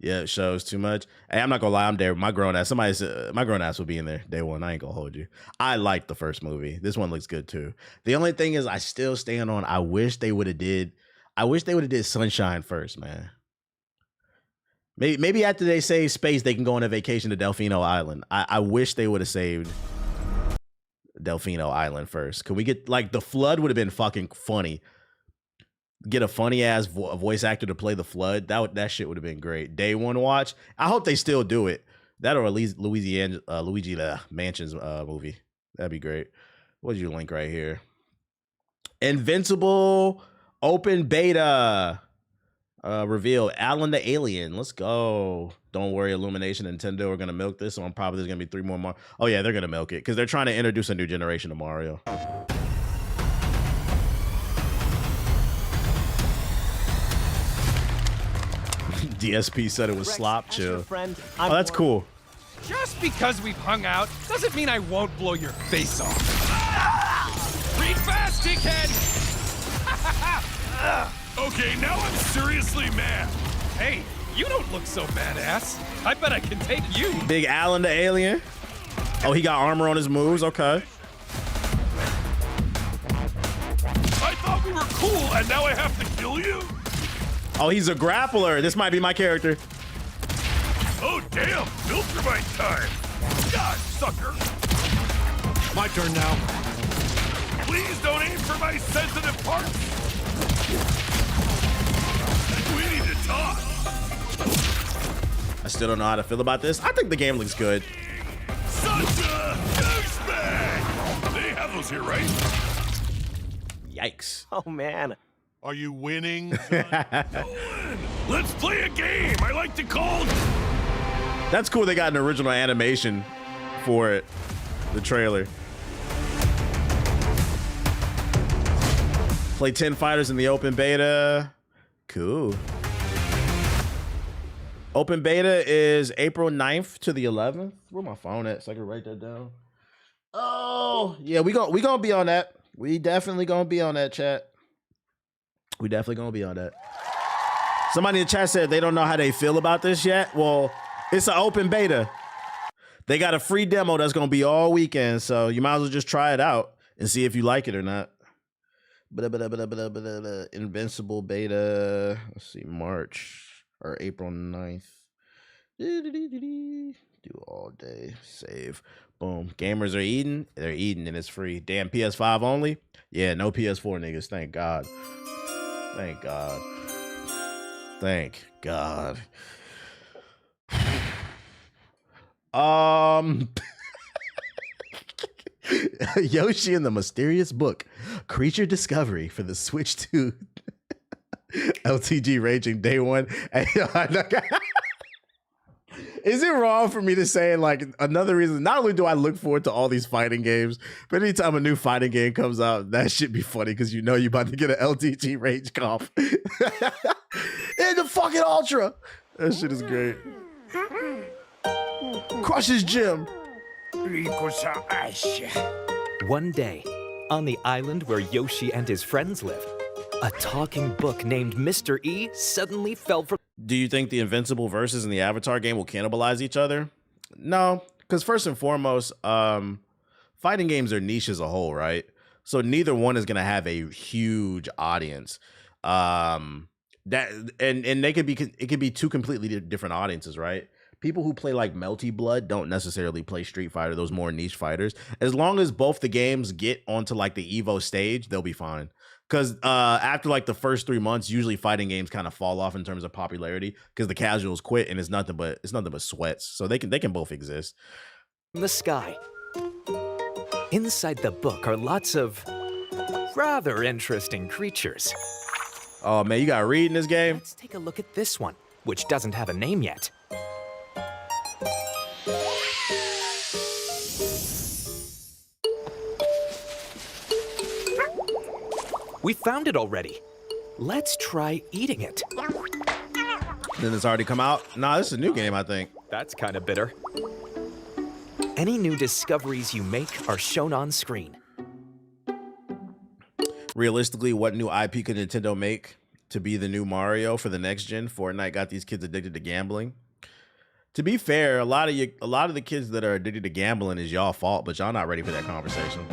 Yeah, it shows too much. Hey, I'm not gonna lie, I'm there. My grown ass will be in there day one. I ain't gonna hold you. I liked the first movie. This one looks good too. The only thing is, I still stand on, I wish they would have did Sunshine first, man. Maybe after they save space, they can go on a vacation to Delfino Island. I wish they would have saved Delfino Island first. Could we get, like, the flood would have been fucking funny. Get a funny ass voice actor to play the flood. That shit would have been great. Day one watch. I hope they still do it. That, or at least Luigi Mansion's movie. That'd be great. What's your link right here? Invincible open beta reveal. Alan the Alien. Let's go. Don't worry, Illumination, Nintendo are gonna milk this. So I'm probably there's gonna be 3 more Mario. Oh yeah, they're gonna milk it because they're trying to introduce a new generation of Mario. DSP said it was slop chill. Oh, that's cool. Just because we've hung out doesn't mean I won't blow your face off. Read fast, dickhead! Okay, now I'm seriously mad. Hey, you don't look so badass. I bet I can take you. Big Alan the Alien. Oh, he got armor on his moves. Okay. I thought we were cool, and now I have to kill you? Oh, he's a grappler. This might be my character. Oh, damn. Filtermite time. God, sucker. My turn now. Please don't aim for my sensitive parts. We need to talk. I still don't know how to feel about this. I think the game looks good. Such a douchebag. They have those here, right? Yikes. Oh, man. Are you winning, son? Let's play a game. I like to call. That's cool. They got an original animation for it. The trailer. Play 10 fighters in the open beta. Cool. Open beta is April 9th to the 11th. Where my phone at so I can write that down? Oh, yeah, we gonna be on that. We definitely gonna be on that, chat. We definitely gonna be on that. Somebody in the chat said they don't know how they feel about this yet. Well, it's an open beta. They got a free demo that's gonna be all weekend, so you might as well just try it out and see if you like it or not. Invincible beta. Let's see, March or April 9th. Do all day. Save. Boom. Gamers are eating. They're eating and it's free. Damn, PS5 only? Yeah, no PS4 niggas. Thank God. Thank God. Thank God. Yoshi and the Mysterious Book, Creature Discovery for the Switch 2. LTG raging day one. Is it wrong for me to say, like, another reason, not only do I look forward to all these fighting games, but anytime a new fighting game comes out, that should be funny because you know you're about to get an LTG rage cough. In the fucking Ultra. That shit is great. Crushes Jim. One day, on the island where Yoshi and his friends live, a talking book named Mr. E suddenly fell from... Do you think the Invincible verses in the Avatar game will cannibalize each other? No, because first and foremost, fighting games are niche as a whole, right? So neither one is going to have a huge audience. And they could be, it could be two completely different audiences, right? People who play like Melty Blood don't necessarily play Street Fighter, those more niche fighters. As long as both the games get onto like the Evo stage, they'll be fine. Because after like the first 3 months, usually fighting games kind of fall off in terms of popularity because the casuals quit and it's nothing but sweats. So they can both exist. The sky. Inside the book are lots of rather interesting creatures. Oh man, you got to read in this game? Let's take a look at this one, which doesn't have a name yet. We found it already. Let's try eating it. Then it's already come out? Nah, this is a new game, I think. That's kind of bitter. Any new discoveries you make are shown on screen. Realistically, what new IP could Nintendo make to be the new Mario for the next gen? Fortnite got these kids addicted to gambling. To be fair, a lot of the kids that are addicted to gambling is y'all fault, but y'all not ready for that conversation.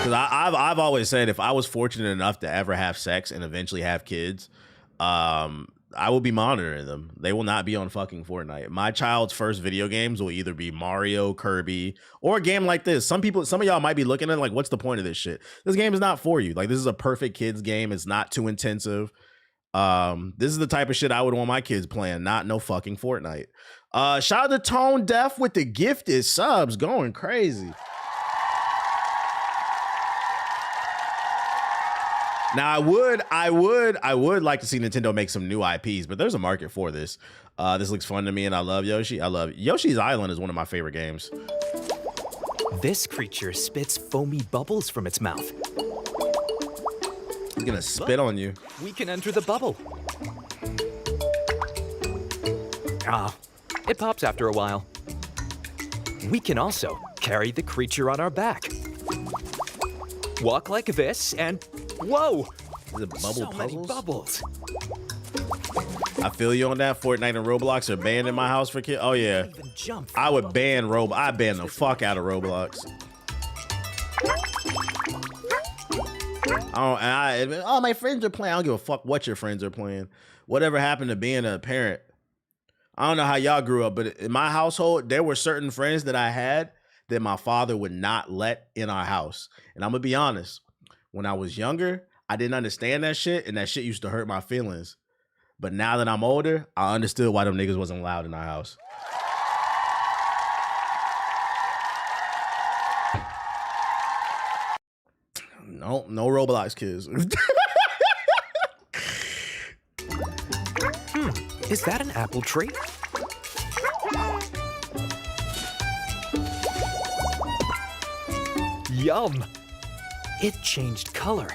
Because I've always said if I was fortunate enough to ever have sex and eventually have kids, I will be monitoring them. They will not be on fucking Fortnite. My child's first video games will either be Mario, Kirby, or a game like this. Some of y'all might be looking at it like, what's the point of this shit? This game is not for you. Like, this is a perfect kids game. It's not too intensive. This is the type of shit I would want my kids playing, not no fucking Fortnite. Shout out to Tone Deaf with the gifted subs, going crazy. Now I would like to see Nintendo make some new IPs, but there's a market for this. This looks fun to me, and I love Yoshi. Yoshi's Island is one of my favorite games. This creature spits foamy bubbles from its mouth. He's gonna spit on you. We can enter the bubble. Ah, it pops after a while. We can also carry the creature on our back. Walk like this and whoa! Is it bubble so puzzles? many bubbles. I feel you on that. Fortnite and Roblox are banned in my house for kids. Oh yeah, I would ban Roblox. I ban the fuck out of Roblox. My friends are playing. I don't give a fuck what your friends are playing. Whatever happened to being a parent? I don't know how y'all grew up, but in my household, there were certain friends that I had that my father would not let in our house. And I'm gonna be honest. When I was younger, I didn't understand that shit, and that shit used to hurt my feelings. But now that I'm older, I understood why them niggas wasn't allowed in our house. No Roblox kids. Is that an apple tree? Yum! It changed color.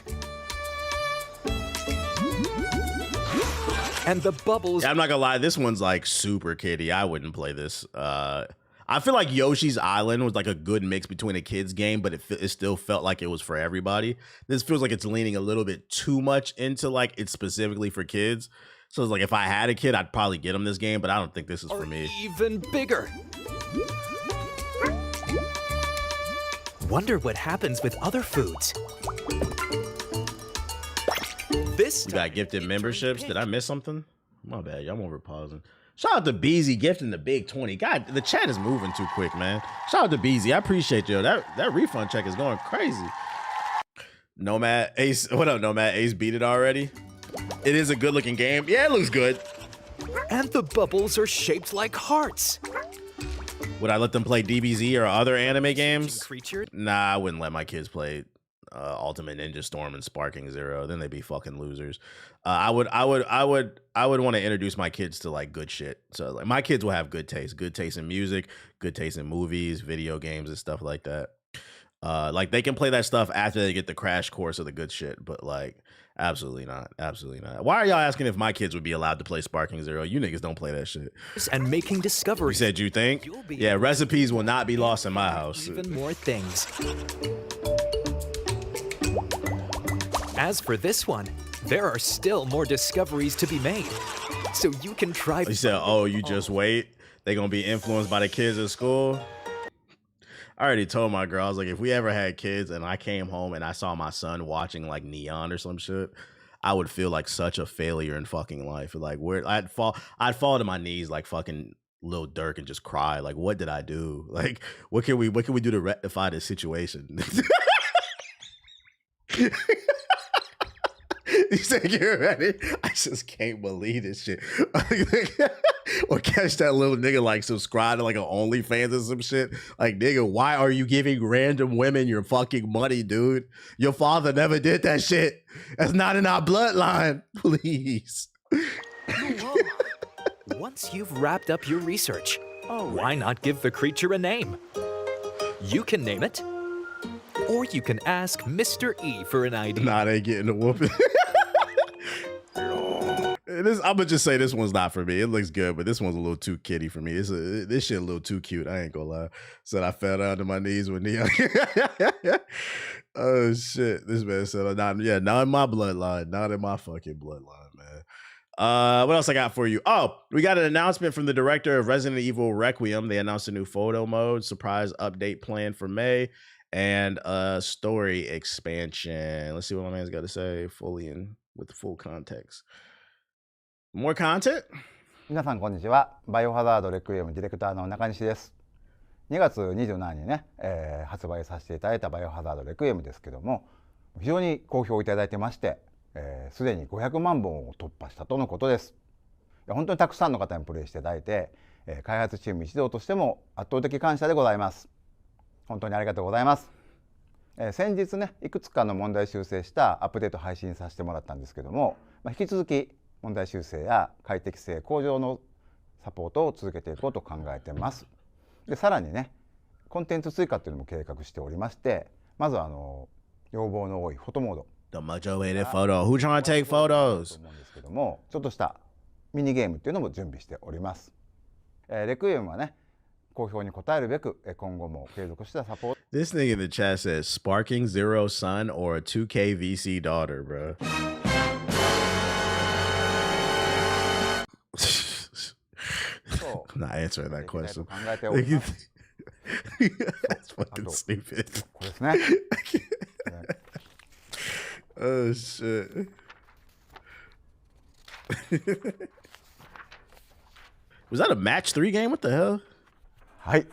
And the bubbles... Yeah, I'm not gonna lie, this one's like super kiddie. I wouldn't play this. I feel like Yoshi's Island was like a good mix between a kid's game, but it still felt like it was for everybody. This feels like it's leaning a little bit too much into like it's specifically for kids. So it's like if I had a kid, I'd probably get him this game, but I don't think this is for me. Even bigger. Wonder what happens with other foods. This you got gifted memberships. Did I miss something? My bad. Y'all over pausing. Shout out to Beezy gifting the big 20. God, the chat is moving too quick, man. Shout out to Beezy. I appreciate you. That refund check is going crazy. Nomad Ace. What up, Nomad Ace? Beat it already? It is a good looking game. Yeah, it looks good. And the bubbles are shaped like hearts. Would I let them play DBZ or other anime games? Creature. Nah, I wouldn't let my kids play Ultimate Ninja Storm and Sparking Zero. Then they'd be fucking losers. I would want to introduce my kids to like good shit. So like my kids will have good taste in music, good taste in movies, video games, and stuff like that. Like they can play that stuff after they get the crash course of the good shit, but like absolutely not. Why are y'all asking if my kids would be allowed to play Sparking Zero? You niggas don't play that shit. And making You discoveries. said you think? Yeah, recipes will not be lost in my house. Even more things. As for this one, there are still more discoveries to be made. So you can try. He said, oh, you just wait. They gonna be influenced by the kids at school. I already told my girl, I was like, if we ever had kids and I came home and I saw my son watching like Neon or some shit, I would feel like such a failure in fucking life. Like where I'd fall to my knees like fucking Lil Durk and just cry. Like, what did I do? Like, what can we do to rectify this situation? You said you're ready. I just can't believe this shit. Or catch that little nigga like subscribe to like an OnlyFans or some shit. Like, nigga, why are you giving random women your fucking money, dude? Your father never did that shit. That's not in our bloodline. Please. Once you've wrapped up your research, why not give the creature a name? You can name it, or you can ask Mr. E for an idea. Nah, they getting a whooping. I'm gonna just say this one's not for me. It looks good, but this one's a little too kiddie for me. This shit a little too cute. I ain't gonna lie. Said I fell down to my knees with Neon. Oh shit! This man said, not in my bloodline, not in my fucking bloodline, man. What else I got for you? Oh, we got an announcement from the director of Resident Evil Requiem. They announced a new photo mode, surprise update planned for May, and a story expansion. Let's see what my man's got to say fully and with the full context. More content? 皆さんこんにちは。バイオハザードレクイエムディレクターの中西です。2月27日にね、発売させていただいたバイオハザードレクイエムですけども、非常に好評いただいてまして、すでに500万本を突破したとのことです。本当にたくさんの方にプレイしていただいて、開発チーム一同としても圧倒的感謝でございます。本当にありがとうございます。先日ね、いくつかの問題修正したアップデート配信させてもらったんですけども、引き続き問題修正や快適性向上のサポートを続けていこうと考えてます。で、さらにね、コンテンツ追加っていうのも計画しておりまして、まず要望の多いフォトモード。The much awaited photo. Who trying to take photos? と思うんですけども、ちょっとしたミニゲームっていうのも準備しております。レクイエムはね、好評に応えるべく今後も継続したサポート。This nigga in the chat says Sparking Zero son or a 2K VC daughter, bro. I'm not answering that question. That's fucking stupid. これですね。Oh shit. Was that a match 3 game? What the hell? はい、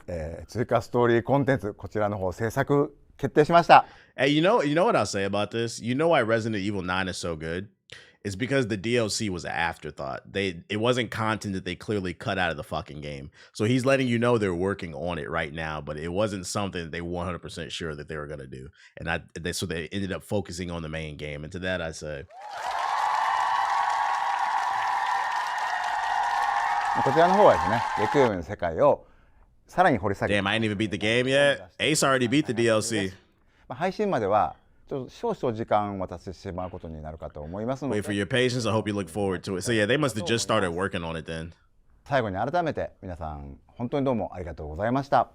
追加ストーリーコンテンツこちらの方制作決定しました。Hey, you know what I'll say about this? You know why Resident Evil 9 is so good? It's because the DLC was an afterthought. It wasn't content that they clearly cut out of the fucking game. So he's letting you know they're working on it right now, but it wasn't something that they 100% sure that they were gonna do. And so they ended up focusing on the main game. And to that I say, こちらの方はですね、レクイエムの世界をさらに掘り下げ。 damn, I ain't even beat the game yet. Ace already beat the DLC. 配信まではちょっと少々時間を渡してしまうことになるかと思いますので。 Wait for your patience. I hope you look forward to it. So yeah, they must have just started working on it then. 最後に改めて皆さん本当にどうもありがとうございました。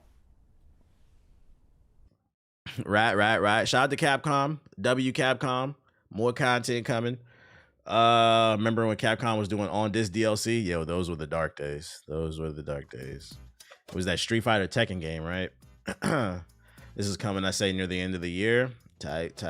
Right. Shout out to Capcom. Capcom. More content coming. Remember when Capcom was doing on this DLC? Yo, those were the dark days. It was that Street Fighter Tekken game, right? This is coming, I say, near the end of the year. Tight.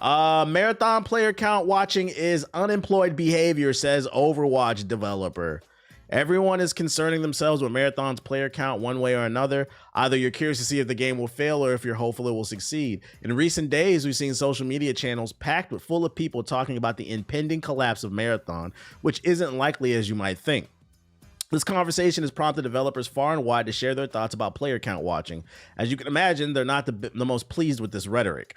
Marathon player count watching is unemployed behavior, says Overwatch developer. Everyone is concerning themselves with Marathon's player count one way or another. Either you're curious to see if the game will fail or if you're hopeful it will succeed. In recent days, we've seen social media channels packed with full of people talking about the impending collapse of Marathon, which isn't likely as you might think. This conversation has prompted developers far and wide to share their thoughts about player count watching. As you can imagine, they're not the most pleased with this rhetoric.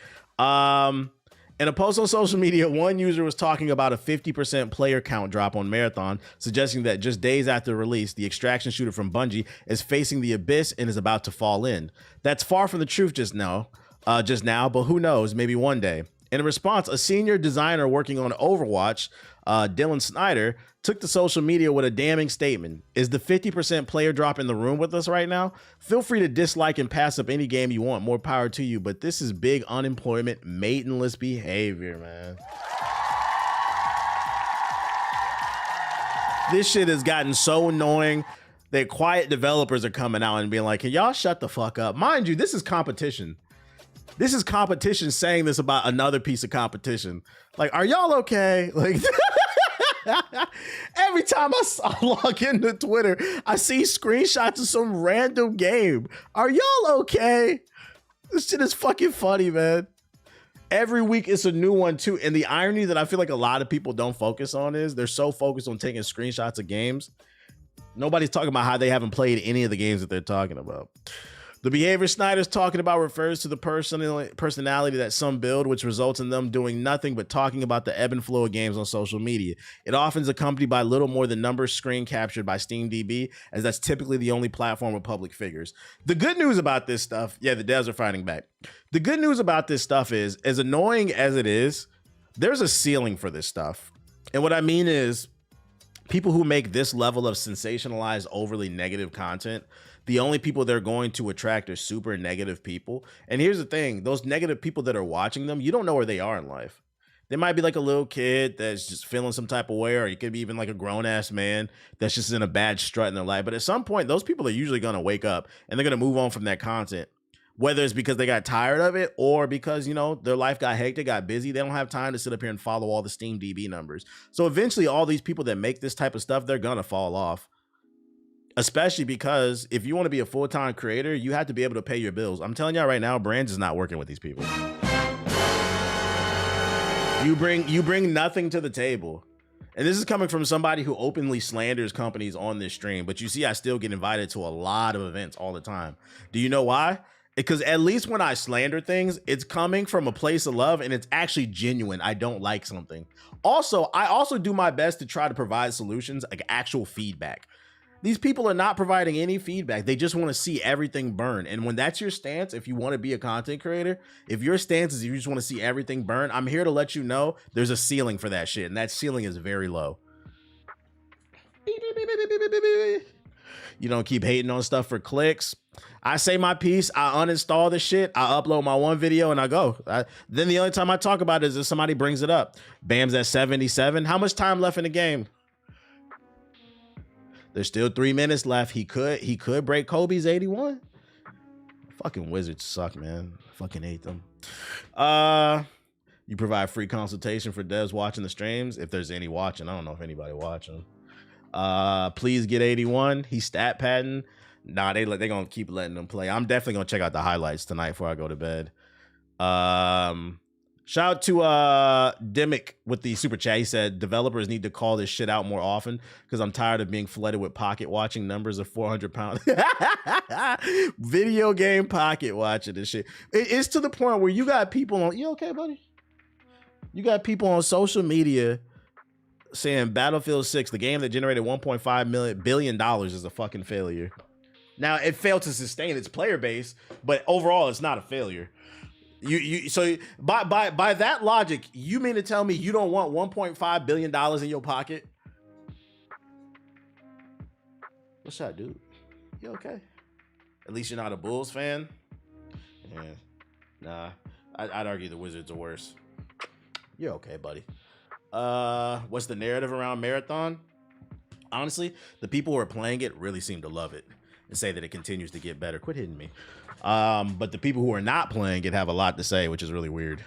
In a post on social media, one user was talking about a 50% player count drop on Marathon, suggesting that just days after release, the extraction shooter from Bungie is facing the abyss and is about to fall in. That's far from the truth just now, but who knows, maybe one day. In response, a senior designer working on Overwatch, Dylan Snyder, took to social media with a damning statement. Is the 50% player drop in the room with us right now? Feel free to dislike and pass up any game you want. More power to you. But this is big unemployment, maidenless behavior, man. This shit has gotten so annoying that quiet developers are coming out and being like, can y'all shut the fuck up? Mind you, this is competition. This is competition saying this about another piece of competition. Like, are y'all okay? Like, every time I log into Twitter, I see screenshots of some random game. Are y'all okay? This shit is fucking funny, man. Every week it's a new one too. And the irony that I feel like a lot of people don't focus on is they're so focused on taking screenshots of games. Nobody's talking about how they haven't played any of the games that they're talking about. The behavior Snyder's talking about refers to the personality that some build, which results in them doing nothing but talking about the ebb and flow of games on social media. It often is accompanied by little more than numbers screen captured by SteamDB, as that's typically the only platform with public figures. The good news about this stuff, yeah, the devs are fighting back. The good news about this stuff is, as annoying as it is, there's a ceiling for this stuff. And what I mean is, people who make this level of sensationalized, overly negative content, the only people they're going to attract are super negative people. And here's the thing, those negative people that are watching them, you don't know where they are in life. They might be like a little kid that's just feeling some type of way, or you could be even like a grown-ass man that's just in a bad strut in their life. But at some point, those people are usually going to wake up and they're going to move on from that content. Whether it's because they got tired of it or because, you know, their life got hectic, got busy. They don't have time to sit up here and follow all the SteamDB numbers. So eventually all these people that make this type of stuff, they're going to fall off. Especially because if you want to be a full-time creator, you have to be able to pay your bills. I'm telling y'all right now, brands is not working with these people. You bring nothing to the table. And this is coming from somebody who openly slanders companies on this stream. But you see, I still get invited to a lot of events all the time. Do you know why? Because at least when I slander things, it's coming from a place of love and it's actually genuine. I don't like something. Also, I also do my best to try to provide solutions, like actual feedback. These people are not providing any feedback. They just want to see everything burn. And when that's your stance, if you want to be a content creator, if your stance is you just want to see everything burn, I'm here to let you know there's a ceiling for that shit. And that ceiling is very low. You don't keep hating on stuff for clicks. I say my piece, I uninstall the shit, I upload my one video and I go. Then the only time I talk about it is if somebody brings it up. Bam's at 77. How much time left in the game? There's still 3 minutes left. He could break Kobe's 81. Fucking Wizards suck, man. Fucking hate them. You provide free consultation for devs watching the streams. If there's any watching, I don't know if anybody watching. Please get 81. He's stat padding. Nah, they gonna keep letting them play. I'm definitely gonna check out the highlights tonight before I go to bed. Shout out to Dimick with the super chat. He said developers need to call this shit out more often because I'm tired of being flooded with pocket watching numbers of 400 pounds. Video game pocket watching this shit. It's to the point where you got people on. You okay, buddy? You got people on social media saying Battlefield 6, the game that generated $1.5 billion, is a fucking failure. Now it failed to sustain its player base, but overall it's not a failure. So by that logic, you mean to tell me you don't want $1.5 billion in your pocket? What's that, dude? You okay? At least you're not a Bulls fan. Yeah. Nah, I'd argue the Wizards are worse. You're okay, buddy. What's the narrative around Marathon? Honestly, the people who are playing it really seem to love it and say that it continues to get better. Quit hitting me. But the people who are not playing it have a lot to say, which is really weird.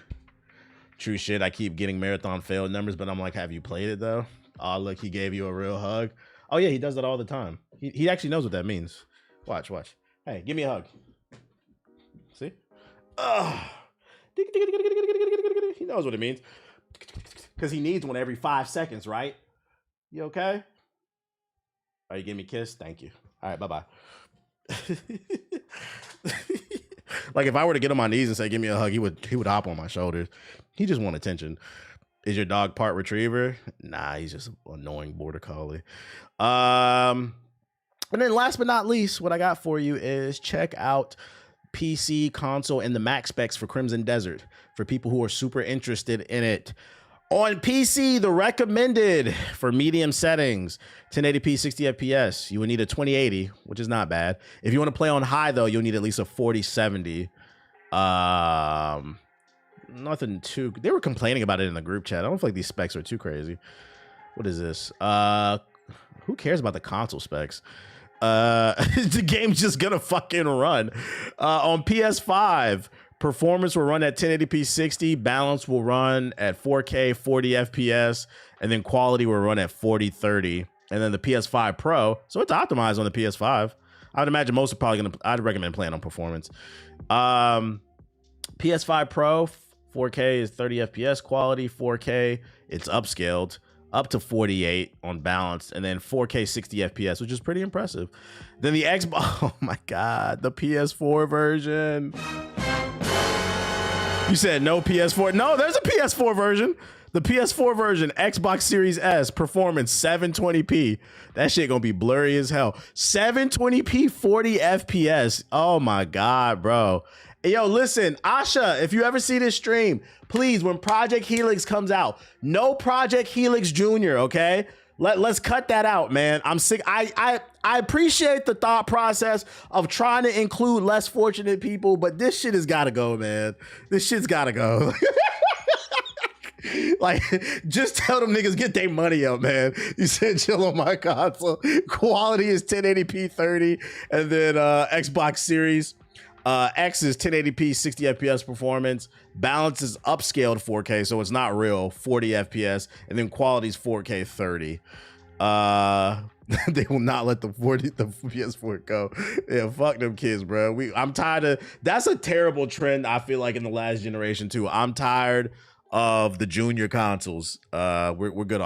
True shit. I keep getting Marathon failed numbers, but I'm like, have you played it though? Oh, look, he gave you a real hug. Oh yeah, he does that all the time. He actually knows what that means. Watch. Hey, give me a hug. See? He knows what it means. Because he needs one every 5 seconds, right? You okay? Are you giving me a kiss? Thank you. All right, bye-bye. Like if I were to get on my knees and say, give me a hug, he would hop on my shoulders. He just want attention. Is your dog part retriever? Nah, he's just an annoying border collie. And then last but not least, what I got for you is check out PC, console, and the Mac specs for Crimson Desert for people who are super interested in it. On PC, the recommended for medium settings, 1080p 60 FPS. You would need a 2080, which is not bad. If you want to play on high, though, you'll need at least a 4070. Nothing too... They were complaining about it in the group chat. I don't feel like these specs are too crazy. What is this? Who cares about the console specs? The game's just gonna fucking run. On PS5, performance will run at 1080p 60, balance will run at 4K 40 FPS, and then quality will run at 4030. And then the PS5 Pro, so it's optimized on the PS5. I would imagine most are probably gonna. I'd recommend playing on performance. PS5 Pro 4K is 30 FPS quality. 4K it's upscaled up to 48 on balance, and then 4K 60 FPS, which is pretty impressive. Then the Xbox, oh my God, the PS4 version. You said no PS4. No, there's a PS4 version. The PS4 version, Xbox Series S, performance 720p. That shit gonna be blurry as hell. 720p, 40 FPS. Oh my God, bro. Hey, yo, listen, Asha, if you ever see this stream, please, when Project Helix comes out, no Project Helix Jr., okay? Let's cut that out, man. I'm sick. I appreciate the thought process of trying to include less fortunate people, but this shit has got to go, man. This shit's got to go. Like, just tell them niggas get their money up, man. You said chill on my console. Quality is 1080p 30, and then Xbox Series X is 1080p 60 FPS performance. Balance is upscaled 4K, so it's not real 40 FPS, and then quality is 4K 30. They will not let the PS4 go. Yeah, fuck them kids, bro. I'm tired of. That's a terrible trend. I feel like in the last generation too. I'm tired of the junior consoles. We're good.